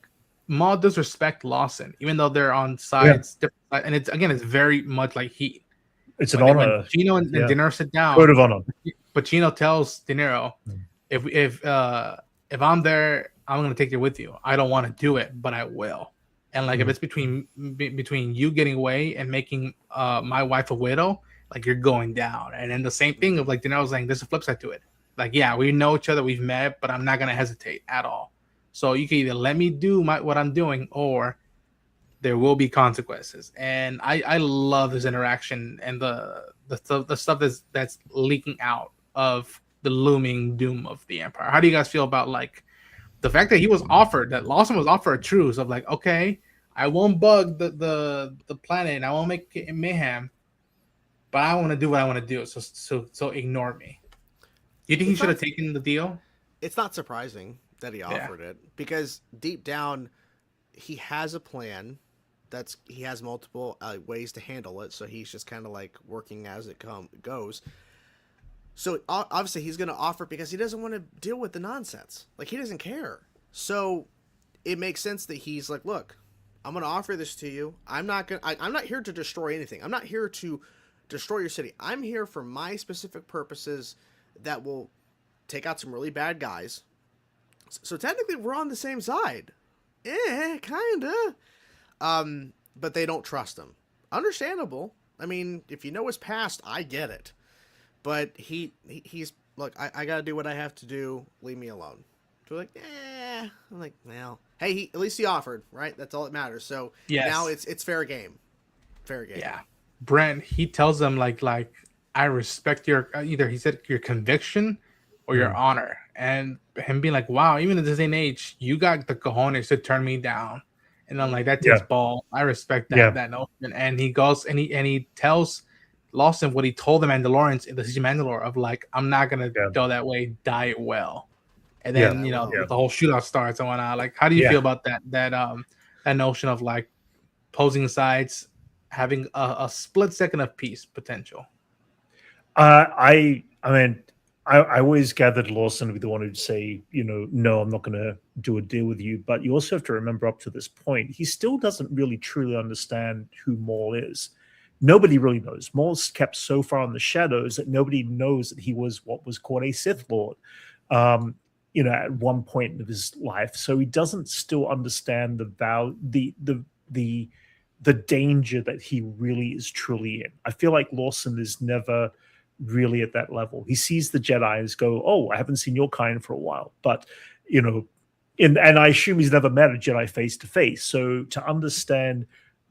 Speaker 1: Maul does respect Lawson, even though they're on sides, different, and it's very much like heat.
Speaker 2: It's an honor.
Speaker 1: When Gino and De Niro sit down,
Speaker 2: code of honor.
Speaker 1: But Gino tells De Niro, if I'm there, I'm gonna take you with you. I don't want to do it, but I will. And like if it's between you getting away and making my wife a widow, like you're going down. And then the same thing of like De Niro's saying, there's a flip side to it. Like, yeah, we know each other, we've met, but I'm not gonna hesitate at all. So you can either let me do what I'm doing, or there will be consequences. And I love this interaction and the stuff that's leaking out of the looming doom of the Empire. How do you guys feel about like the fact that Lawson was offered a truce of like, okay, I won't bug the planet and I won't make it mayhem, but I want to do what I want to do. So ignore me. You think he should have taken the deal?
Speaker 3: It's not surprising that he offered it, because deep down he has a plan. He has multiple ways to handle it, so he's just kind of like working as it goes. So obviously he's going to offer because he doesn't want to deal with the nonsense. Like, he doesn't care. So it makes sense that he's like, look, I'm going to offer this to you. I'm not here to destroy anything. I'm not here to destroy your city. I'm here for my specific purposes that will take out some really bad guys. So technically we're on the same side. Kinda. But they don't trust him. Understandable. I mean, if you know his past, I get it. But he's look, I gotta do what I have to do. Leave me alone. So like, I'm like, well, hey, at least he offered, right? That's all that matters. So now it's fair game. Fair game.
Speaker 1: Yeah. Brent, he tells them like I respect your either he said your conviction or your honor. And him being like, wow, even at this day and age, you got the cojones to turn me down. And I'm like, that takes ball. I respect that notion. And he goes and he tells Lawson what he told the Mandalorians in the Siege of Mandalore of like, I'm not gonna go that way, die well. And then the whole shootout starts and whatnot. Like, how do you feel about that notion of like posing sides, having a split second of peace potential?
Speaker 2: I mean, I always gathered Lawson would be the one who'd say, no, I'm not going to do a deal with you. But you also have to remember, up to this point, he still doesn't really truly understand who Maul is. Nobody really knows. Maul's kept so far in the shadows that nobody knows that he was what was called a Sith Lord, at one point of his life. So he doesn't still understand the danger that he really is truly in. I feel like Lawson is never really at that level. He sees the Jedi's go, oh, I haven't seen your kind for a while. But, and I assume he's never met a Jedi face to face. So to understand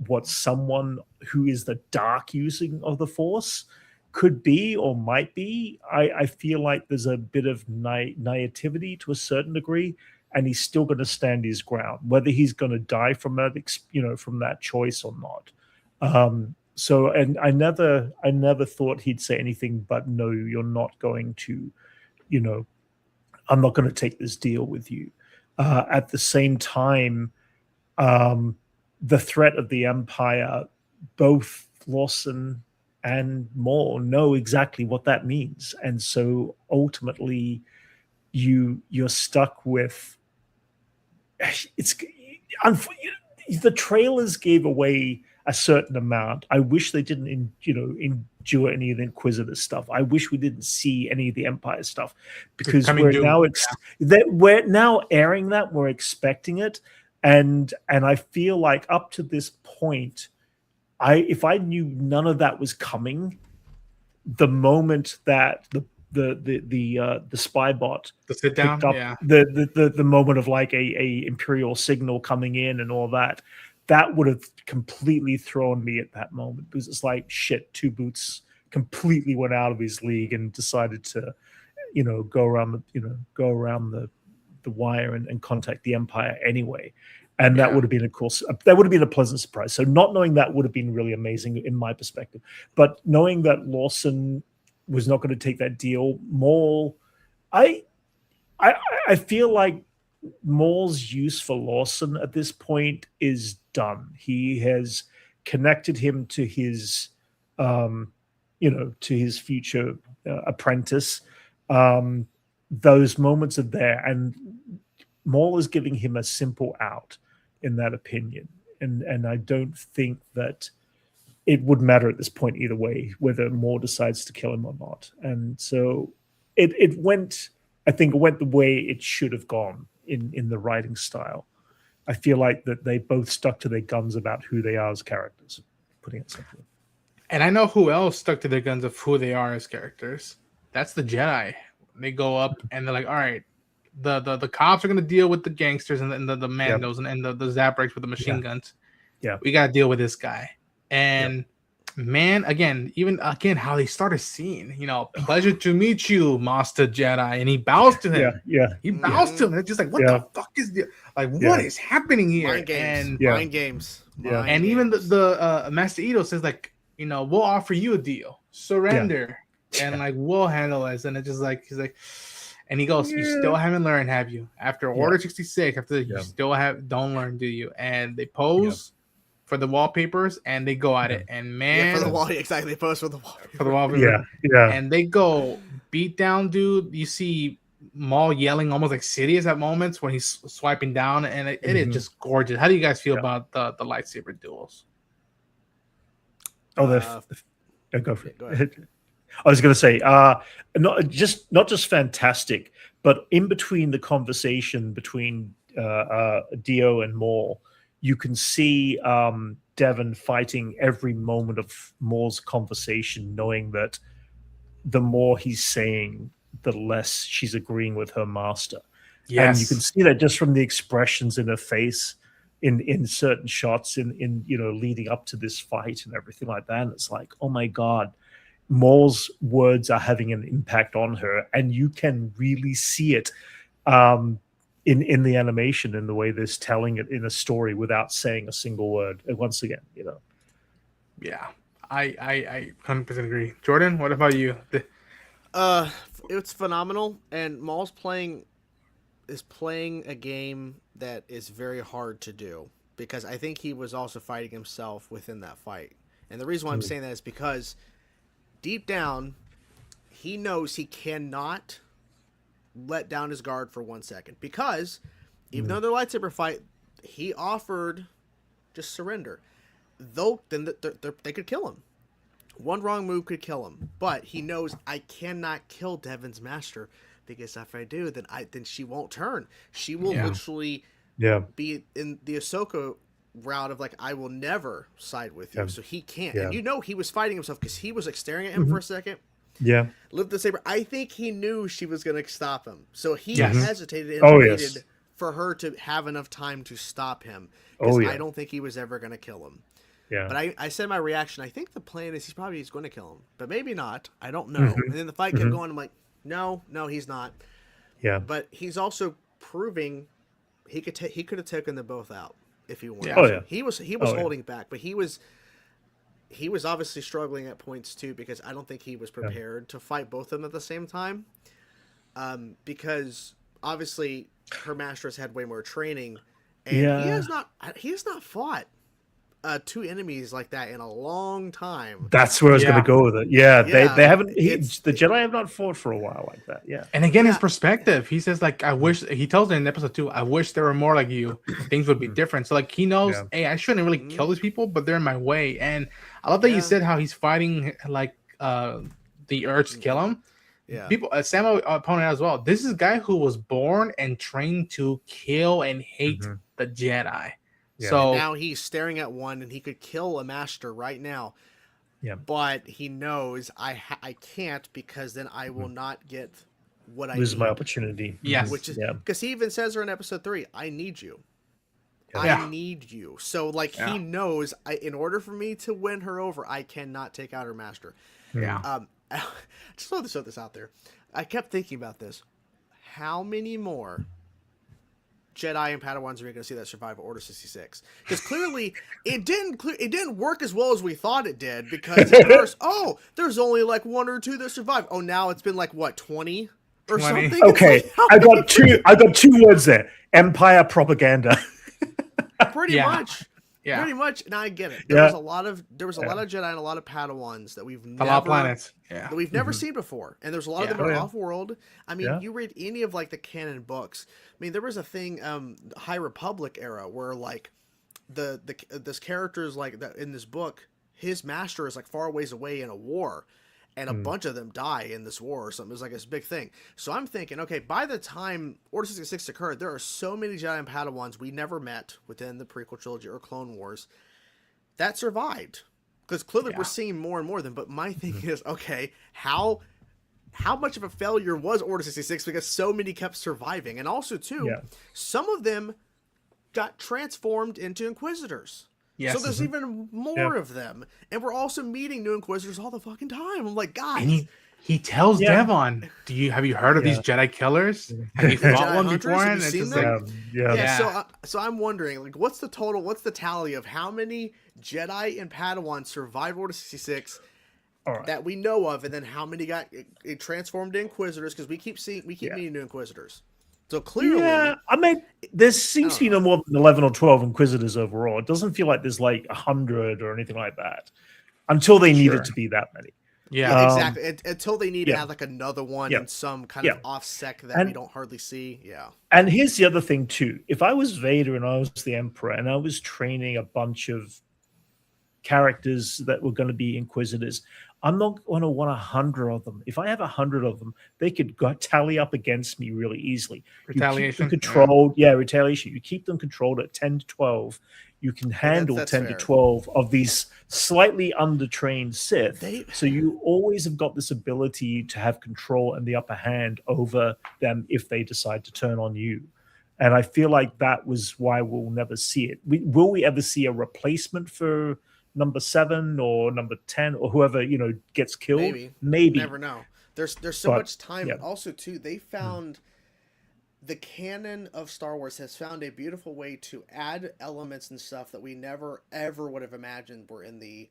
Speaker 2: what someone who is the dark using of the Force could be or might be, I feel like there's a bit of naivety to a certain degree, and he's still going to stand his ground, whether he's going to die from that, from that choice or not. So, and I never thought he'd say anything but, no, you're not going to, I'm not going to take this deal with you. At the same time, the threat of the Empire, both Lawson and Maul know exactly what that means. And so ultimately you're stuck with it's the trailers gave away a certain amount. I wish they didn't, endure any of the Inquisitor stuff. I wish we didn't see any of the Empire stuff because we're now airing that. We're expecting it, and I feel like up to this point, if I knew none of that was coming, the moment that the spy bot
Speaker 1: the sit down,
Speaker 2: picked up the moment of like a Imperial signal coming in and all that, that would have completely thrown me at that moment, because it's like, shit, Two Boots completely went out of his league and decided to, go around the wire and contact the Empire anyway. And that would have been, of course, that would have been a pleasant surprise. So not knowing that would have been really amazing in my perspective. But knowing that Lawson was not going to take that deal, Maul, I feel like Maul's use for Lawson at this point is done. He has connected him to his, to his future apprentice. Those moments are there, and Maul is giving him a simple out, in that opinion. And I don't think that it would matter at this point either way, whether Maul decides to kill him or not. And so it went, I think it went the way it should have gone in the writing style. I feel like that they both stuck to their guns about who they are as characters, putting it simply.
Speaker 1: And I know who else stuck to their guns of who they are as characters. That's the Jedi. They go up and they're like, all right, the cops are going to deal with the gangsters and the Mandos and the Zabraks with the machine guns.
Speaker 2: Yeah.
Speaker 1: We got to deal with this guy. And man, again, how they start a scene, pleasure to meet you, Master Jedi. And he bows to him. He bows to him. It's just like, what the fuck is the, like, what is happening here?
Speaker 3: Mind games.
Speaker 1: And
Speaker 3: Mind games.
Speaker 1: And even the Master Ito says, like, we'll offer you a deal. Surrender. And like, we'll handle this. And it's just like, he's like, and he goes, you still haven't learned, have you? After Order 66, after you still don't learn, do you? And they pose for the wallpapers and they go at it. And man,
Speaker 3: for the wall, exactly. They pose for the wallpaper.
Speaker 1: For the wallpaper.
Speaker 2: Yeah.
Speaker 1: And they go beat down, dude. You see Maul yelling almost like Sidious at moments when he's swiping down, and it is just gorgeous. How do you guys feel about the lightsaber duels?
Speaker 2: Oh, go for it. Go ahead. I was going to say, not just fantastic, but in between the conversation between Dio and Maul, you can see Devon fighting every moment of Maul's conversation, knowing that the more he's saying, the less she's agreeing with her master. Yes. And you can see that just from the expressions in her face in certain shots in leading up to this fight and everything like that. And it's like, oh my God, Maul's words are having an impact on her, and you can really see it in the animation, in the way they're telling it in a story without saying a single word. And once again,
Speaker 1: Yeah, I 100% agree. Jordan, what about you?
Speaker 3: It's phenomenal, and Maul's playing a game that is very hard to do, because I think he was also fighting himself within that fight. And the reason why I'm saying that is because deep down, he knows he cannot let down his guard for 1 second, because even though they're lightsaber fight, he offered just surrender. Though then they could kill him. One wrong move could kill him, but he knows, I cannot kill Devon's master, because if I do, then she won't turn. She will literally be in the Ahsoka route of like, I will never side with you. So he can't. And he was fighting himself, because he was like staring at him for a second. Lift the saber. I think he knew she was going to stop him, so he hesitated and waited for her to have enough time to stop him. Because I don't think he was ever going to kill him. But I said my reaction, I think the plan is he's going to kill him, but maybe not. I don't know. And then the fight kept going. I'm like, no, he's not. But he's also proving he could have taken them both out if he wanted. He was holding back, but he was obviously struggling at points too, because I don't think he was prepared to fight both of them at the same time. Because obviously her master has had way more training, and he has not fought two enemies like that in a long time.
Speaker 2: That's where I was going to go with it. Yeah,
Speaker 3: Yeah,
Speaker 2: they haven't. The Jedi have not fought for a while like that. Yeah,
Speaker 1: And again, his perspective. He says like, I wish. He tells her in episode 2, I wish there were more like you. Things would be different. So like he knows, hey, I shouldn't really kill these people, but they're in my way. And I love that you said how he's fighting like the urge to kill him.
Speaker 3: Yeah,
Speaker 1: People, Sam pointed out as well. This is a guy who was born and trained to kill and hate the Jedi.
Speaker 2: Yeah.
Speaker 1: So
Speaker 3: and now he's staring at one, and he could kill a master right now.
Speaker 2: Yeah,
Speaker 3: but he knows I can't, because then I will not get what I
Speaker 2: lose
Speaker 3: need.
Speaker 2: my opportunity.
Speaker 1: Yes,
Speaker 3: which is because he even says her in episode 3, I need you.
Speaker 1: Yeah.
Speaker 3: I need you. So like he knows, in order for me to win her over, I cannot take out her master.
Speaker 1: Yeah.
Speaker 3: Just want to throw this out there. I kept thinking about this. How many more Jedi and Padawans are we going to see that survive Order 66? Because clearly it didn't work as well as we thought it did. Because at first, there's only like 1 or 2 that survive. Oh, now it's been like what, 20 or
Speaker 1: 20.
Speaker 3: something?
Speaker 2: Okay, I got two words there: empire propaganda.
Speaker 3: Pretty much.
Speaker 1: Yeah.
Speaker 3: Pretty much. Now I get it. There was a lot of Jedi and a lot of Padawans that we've
Speaker 1: A lot of planets.
Speaker 3: that we've never seen before, and there's a lot of them are off-world. I mean, you read any of like the canon books. I mean, there was a thing, High Republic era, where like this character is like that in this book. His master is like far ways away in a war, and a bunch of them die in this war or something. It's like this big thing. So I'm thinking, okay, by the time Order 66 occurred, there are so many Jedi and Padawans we never met within the prequel trilogy or Clone Wars that survived. Because clearly we're seeing more and more of them. But my thing is, okay, how much of a failure was Order 66, because so many kept surviving? And also, too, some of them got transformed into Inquisitors. Yes. So there's even more of them. And we're also meeting new Inquisitors all the fucking time. I'm like, guys.
Speaker 1: And he tells Devon, have you heard of these Jedi killers? Have you fought one before?
Speaker 3: Have you seen them?
Speaker 2: Yeah.
Speaker 3: So I'm wondering, like, what's the tally of how many Jedi and Padawan survived Order 66 that we know of, and then how many got transformed to Inquisitors? Because we keep meeting new Inquisitors. So clearly,
Speaker 2: I mean, there seems to be no more than 11 or 12 Inquisitors overall. It doesn't feel like there's like 100 or anything like that, until they needed to be that many.
Speaker 3: Yeah, exactly. Until they need to have like another one in some kind of offsec that we don't hardly see. Yeah.
Speaker 2: And here's the other thing too. If I was Vader and I was the Emperor and I was training a bunch of characters that were going to be Inquisitors, I'm not going to want 100 of them. If I have 100 of them, they could tally up against me really easily.
Speaker 1: Retaliation.
Speaker 2: You keep them controlled. Yeah, retaliation. You keep them controlled at 10 to 12. You can handle that's 10 fair. To 12 of these slightly undertrained Sith. So you always have got this ability to have control and the upper hand over them if they decide to turn on you. And I feel like that was why we'll never see it. Will we ever see a replacement for number 7 or number 10 or whoever gets killed? Maybe.
Speaker 3: You never know. There's so much time. Also, too, they found the canon of Star Wars has found a beautiful way to add elements and stuff that we never ever would have imagined were in the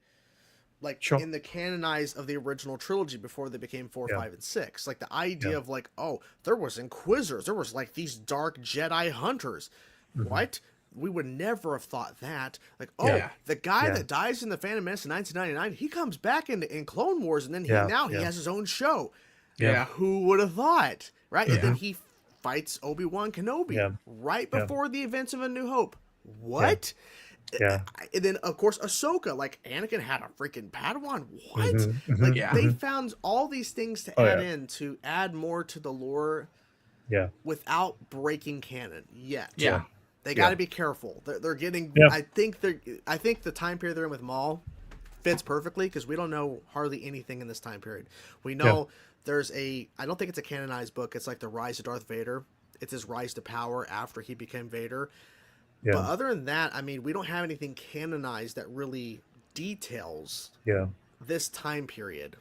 Speaker 3: in the canonized of the original trilogy before they became 4, 5, and 6. Like the idea of like, oh, there was Inquisitors, there was like these dark Jedi hunters. What? We would never have thought that. Like, the guy that dies in the Phantom Menace in 1999, he comes back in Clone Wars, and then he has his own show.
Speaker 1: Yeah.
Speaker 3: Who would have thought? Right? And then he fights Obi-Wan Kenobi right before the events of A New Hope. What?
Speaker 2: Yeah.
Speaker 3: And then, of course, Ahsoka. Like, Anakin had a freaking Padawan. What? They found all these things to add in to add more to the lore without breaking canon yet.
Speaker 1: Yeah.
Speaker 3: They got to be careful. They're getting. I think the time period they're in with Maul fits perfectly because we don't know hardly anything in this time period. We know there's I don't think it's a canonized book. It's like the Rise of Darth Vader. It's his rise to power after he became Vader. Yeah. But other than that, I mean, we don't have anything canonized that really details this time period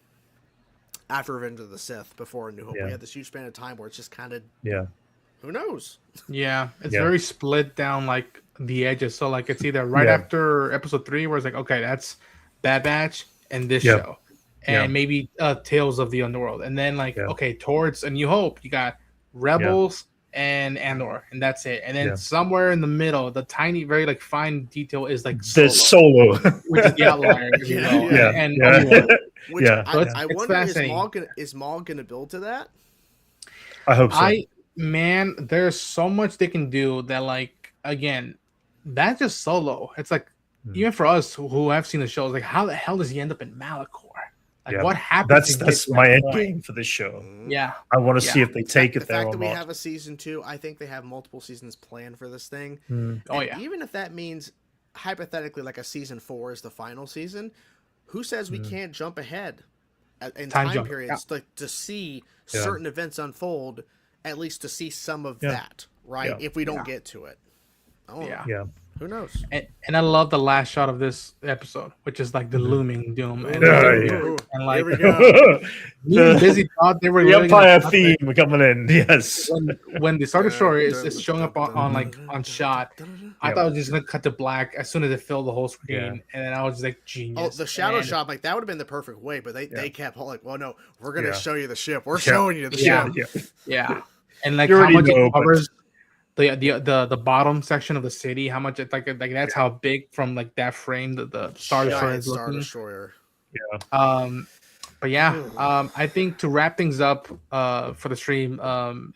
Speaker 3: after Revenge of the Sith before A New Hope. We had this huge span of time where it's just kind of who knows?
Speaker 1: Yeah, it's very split down like the edges. So like it's either right after episode 3 where it's like, okay, that's Bad Batch and this show. And maybe Tales of the Underworld. And then like, okay, towards A New Hope, you got Rebels and Andor, and that's it. And then
Speaker 2: Yeah.
Speaker 1: somewhere in the middle, the tiny, very like fine detail is like
Speaker 2: The Solo.
Speaker 1: which is the outlier, if you will.
Speaker 3: Yeah.
Speaker 1: And
Speaker 2: Yeah.
Speaker 1: Obi-Wan.
Speaker 3: Which
Speaker 2: Yeah.
Speaker 1: So
Speaker 3: I
Speaker 1: it's
Speaker 3: wonder
Speaker 1: fascinating.
Speaker 3: is Maul gonna build to that?
Speaker 2: I hope so.
Speaker 1: Man, there's so much they can do that, like, again, that's just Solo. It's like, even for us who have seen the show, it's like, how the hell does he end up in Malachor? Like,
Speaker 2: Yeah.
Speaker 1: what happens?
Speaker 2: That's my end game for this show.
Speaker 1: Yeah.
Speaker 2: I want to
Speaker 1: Yeah.
Speaker 2: see if they take
Speaker 3: The
Speaker 2: it there
Speaker 3: fact
Speaker 2: or
Speaker 3: that we
Speaker 2: not.
Speaker 3: have a season 2, I think they have multiple seasons planned for this thing.
Speaker 1: Oh,
Speaker 3: And
Speaker 1: yeah.
Speaker 3: even if that means hypothetically like a season 4 is the final season, who says we can't jump ahead in time
Speaker 1: jump,
Speaker 3: periods to see
Speaker 2: Yeah.
Speaker 3: certain events unfold, at least to see some of that, right?
Speaker 2: Yeah.
Speaker 3: If we don't get to it. Oh,
Speaker 1: Yeah.
Speaker 2: Yeah.
Speaker 3: who knows?
Speaker 1: And I love the last shot of this episode, which is like the looming doom. And, and like,
Speaker 3: Here we go.
Speaker 1: me and Busy thought they were
Speaker 2: The
Speaker 1: literally
Speaker 2: Empire
Speaker 1: gonna
Speaker 2: theme coming in. Yes.
Speaker 1: when the starter story is showing up on shot. I thought it was just gonna cut to black as soon as it filled the whole screen,
Speaker 2: Yeah.
Speaker 1: and then I was just like, genius.
Speaker 3: Oh, the shadow
Speaker 1: And-
Speaker 3: shot, like that would have been the perfect way, but they kept like, well, no, we're gonna
Speaker 2: Yeah.
Speaker 3: show you the ship. We're showing you the
Speaker 1: Yeah.
Speaker 3: ship.
Speaker 2: Yeah.
Speaker 1: Yeah, and like
Speaker 2: You
Speaker 1: how
Speaker 2: already
Speaker 1: much
Speaker 2: know,
Speaker 1: it
Speaker 2: but-
Speaker 1: covers the bottom section of the city. How much it like that's how big from like that frame the Star Destroyer
Speaker 3: Giant
Speaker 1: is
Speaker 3: Star
Speaker 1: looking.
Speaker 3: Destroyer.
Speaker 1: But yeah, I think to wrap things up for the stream,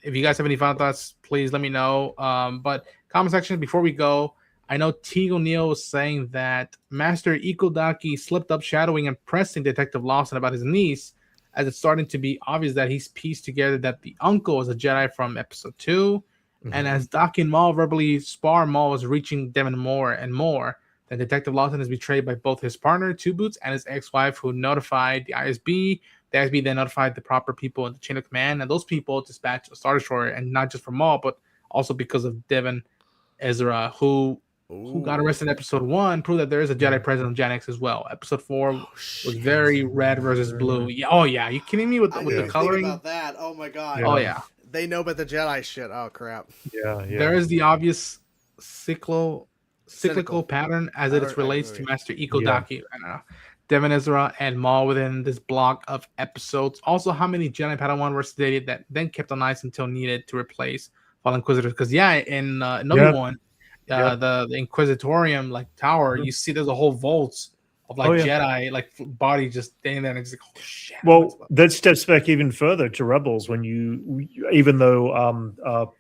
Speaker 1: if you guys have any final thoughts, please let me know. But comment section before we go, I know Teague O'Neill was saying that Master Ikodaki slipped up shadowing and pressing Detective Lawson about his niece, as it's starting to be obvious that he's pieced together that the uncle was a Jedi from episode 2. And as Daki and Maul verbally spar, Maul was reaching Devin more and more. Then Detective Lawson is betrayed by both his partner, Two Boots, and his ex-wife, who notified the ISB. The ISB then notified the proper people in the chain of command, and those people dispatched a Star Destroyer, and not just for Maul, but also because of Devin Ezra, who got arrested in episode 1, proved that there is a Jedi present on Gen X as well. Episode 4 was very red versus blue. Yeah, oh yeah, you kidding me with
Speaker 3: I
Speaker 1: the
Speaker 3: didn't even
Speaker 1: coloring?
Speaker 3: think about that. Oh my god.
Speaker 2: Yeah.
Speaker 1: Oh yeah.
Speaker 3: They know about the Jedi shit. Oh crap.
Speaker 2: Yeah.
Speaker 1: There is the obvious cyclical
Speaker 3: Cynical.
Speaker 1: pattern as
Speaker 3: I
Speaker 1: it
Speaker 3: heard-
Speaker 1: relates
Speaker 3: I
Speaker 1: to
Speaker 3: heard.
Speaker 1: Master Ikodaki. I don't know. Devin Ezra and Maul within this block of episodes. Also, how many Jedi Padawan were sedated that then kept on ice until needed to replace Fallen Inquisitors? Because in Obi-Wan, the Inquisitorium like tower, you see there's a whole vault of like Jedi like body just standing there, and it's like, oh shit.
Speaker 2: Well, that steps back even further to Rebels when even though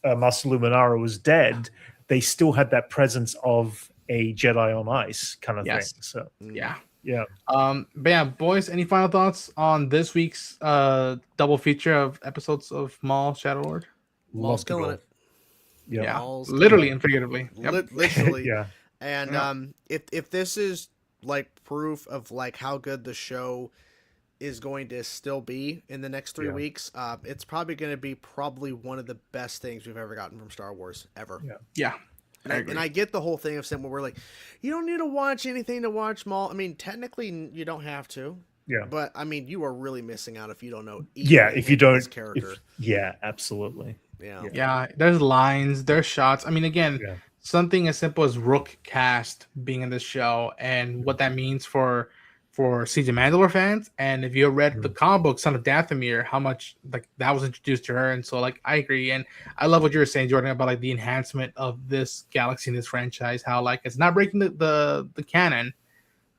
Speaker 2: Master Luminara was dead, they still had that presence of a Jedi on ice kind of thing. So
Speaker 1: yeah.
Speaker 2: yeah.
Speaker 1: But yeah, boys, any final thoughts on this week's double feature of episodes of Maul Shadow Lord?
Speaker 3: Maul's killing it.
Speaker 1: Yeah,
Speaker 3: Maul's
Speaker 1: literally
Speaker 3: killing
Speaker 1: and figuratively. Yep.
Speaker 3: Literally.
Speaker 2: Yeah.
Speaker 3: And if this is like proof of like how good the show is going to still be in the next 3 weeks, it's probably going to be one of the best things we've ever gotten from Star Wars ever.
Speaker 1: Yeah.
Speaker 3: And I get the whole thing of saying, well, we're like, you don't need to watch anything to watch Maul. I mean, technically, you don't have to.
Speaker 2: Yeah.
Speaker 3: But I mean, you are really missing out if you don't know.
Speaker 2: If you don't,
Speaker 3: this character.
Speaker 2: absolutely.
Speaker 3: Yeah.
Speaker 1: There's lines, there's shots. I mean, again, something as simple as Rook cast being in this show and what that means for Siege of Mandalore fans. And if you read the comic book Son of Dathomir, how much like that was introduced to her. And so like I agree. And I love what you were saying, Jordan, about like the enhancement of this galaxy and this franchise, how like it's not breaking the canon,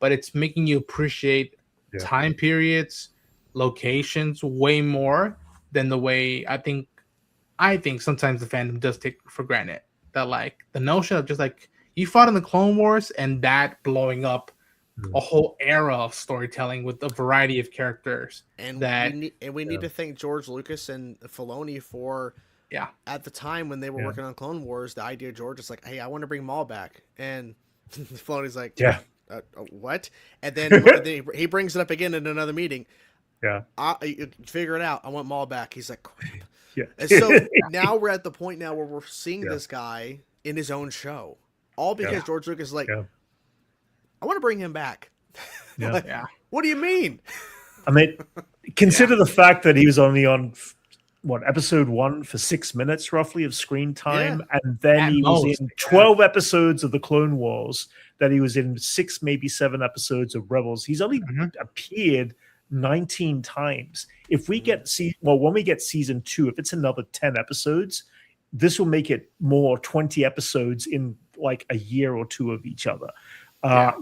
Speaker 1: but it's making you appreciate time periods, locations way more than the way I think sometimes the fandom does take for granted. That like the notion of just like you fought in the Clone Wars and that blowing up a whole era of storytelling with a variety of characters.
Speaker 3: And
Speaker 1: that
Speaker 3: we need to thank George Lucas and Filoni for at the time when they were working on Clone Wars, the idea of George is like, hey, I want to bring Maul back, and Filoni's like, what? And then he brings it up again in another meeting. I figure it out. I want Maul back. He's like, crap. And so now we're at the point now where we're seeing this guy in his own show, all because George Lucas is like, I want to bring him back. Like, what do you mean?
Speaker 2: I mean, consider the fact that he was only on episode 1 for 6 minutes roughly of screen time, and then he was in 12 episodes of the Clone Wars. That he was in 6, maybe 7 episodes of Rebels. He's only appeared 19 times. If we get when we get season 2, if it's another 10 episodes, this will make it more 20 episodes in like a year or two of each other,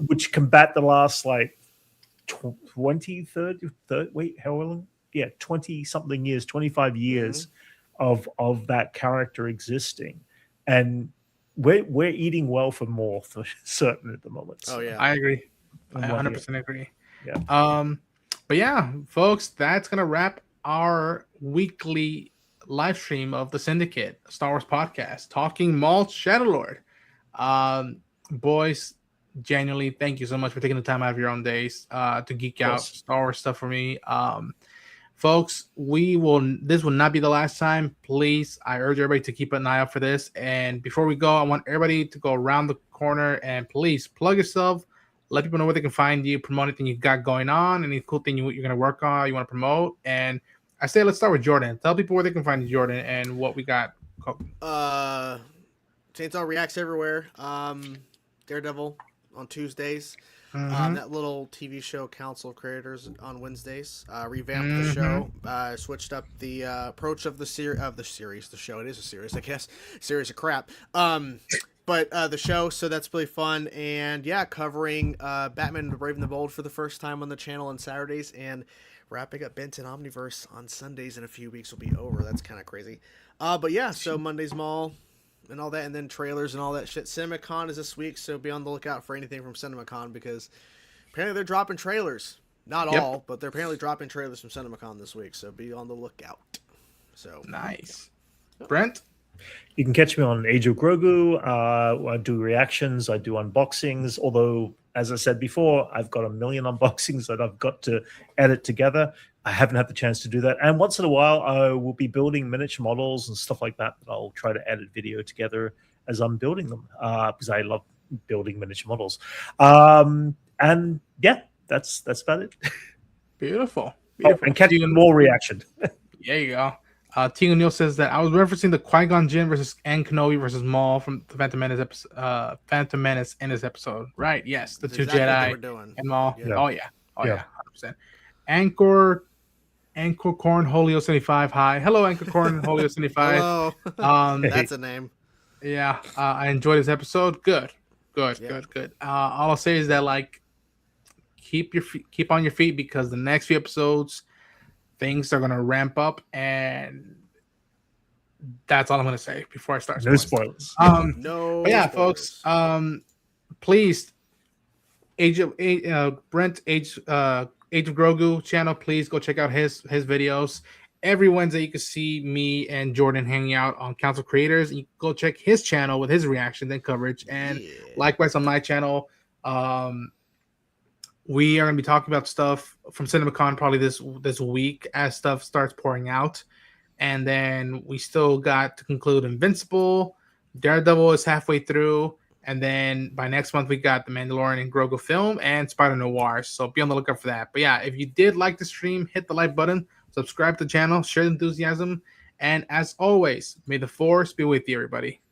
Speaker 2: which combat the last like 20, 30, wait, how long? Yeah, 20 something years, 25 years of that character existing. And we're eating well for more for certain at the moment.
Speaker 3: Oh yeah,
Speaker 1: I agree. I 100% agree.
Speaker 2: Yeah.
Speaker 1: But yeah, folks, that's gonna wrap our weekly live stream of the Syndicate Star Wars podcast, talking Maul Shadow Lord. Boys, genuinely, thank you so much for taking the time out of your own days to geek out Star Wars stuff for me. Folks, this will not be the last time. Please, I urge everybody to keep an eye out for this. And before we go, I want everybody to go around the corner and please plug yourself. Let people know where they can find you, promote anything you've got going on, any cool thing you're going to work on, you want to promote. And I say let's start with Jordan. Tell people where they can find you, Jordan, and what we got.
Speaker 3: Chainsaw Reacts everywhere. Daredevil on Tuesdays. That little TV show Council of Creators on Wednesdays. Revamped the show. Switched up the approach of the series. The show, it is a series, I guess. Series of crap. But the show, so that's really fun. And yeah, covering Batman the Brave and the Bold for the first time on the channel on Saturdays, and wrapping up Benton Omniverse on Sundays in a few weeks will be over. That's kind of crazy. But yeah, so Monday's Maul and all that, and then trailers and all that shit. CinemaCon is this week, so be on the lookout for anything from CinemaCon, because apparently they're dropping trailers. Not all, but they're apparently dropping trailers from CinemaCon this week, so be on the lookout. So
Speaker 1: nice. Brent?
Speaker 2: You can catch me on Age of Grogu. I do reactions. I do unboxings. Although, as I said before, I've got a million unboxings that I've got to edit together. I haven't had the chance to do that. And once in a while, I will be building miniature models and stuff like that I'll try to edit video together as I'm building them, because I love building miniature models. And yeah, that's about it.
Speaker 1: Beautiful.
Speaker 2: And catch more reaction.
Speaker 1: There you go. T. O'Neill says that I was referencing the Qui-Gon Jinn versus and Kenobi versus Maul from the Phantom Menace in this episode. Right, yes. The
Speaker 3: that's
Speaker 1: two
Speaker 3: exactly
Speaker 1: Jedi and Maul.
Speaker 3: Yeah.
Speaker 1: Oh, yeah. 100%. Anchor Corn Holio 75. Hi. Hello, Anchor Corn Holio 75.
Speaker 3: Hello. That's a name.
Speaker 1: Yeah. I enjoyed this episode. Good. All I'll say is that, like, keep on your feet, because the next few episodes, things are going to ramp up, and that's all I'm going to say before I start.
Speaker 2: No spoilers.
Speaker 3: No.
Speaker 1: But yeah,
Speaker 3: spoilers.
Speaker 1: folks. Please, Brent Age of Grogu channel. Please go check out his videos. Every Wednesday, you can see me and Jordan hanging out on Council Creators. You can go check his channel with his reactions and coverage, and likewise on my channel. We are going to be talking about stuff from CinemaCon probably this week as stuff starts pouring out. And then we still got to conclude Invincible. Daredevil is halfway through. And then by next month, we got The Mandalorian and Grogu film and Spider Noir. So be on the lookout for that. But yeah, if you did like the stream, hit the like button, subscribe to the channel, share the enthusiasm. And as always, may the Force be with you, everybody.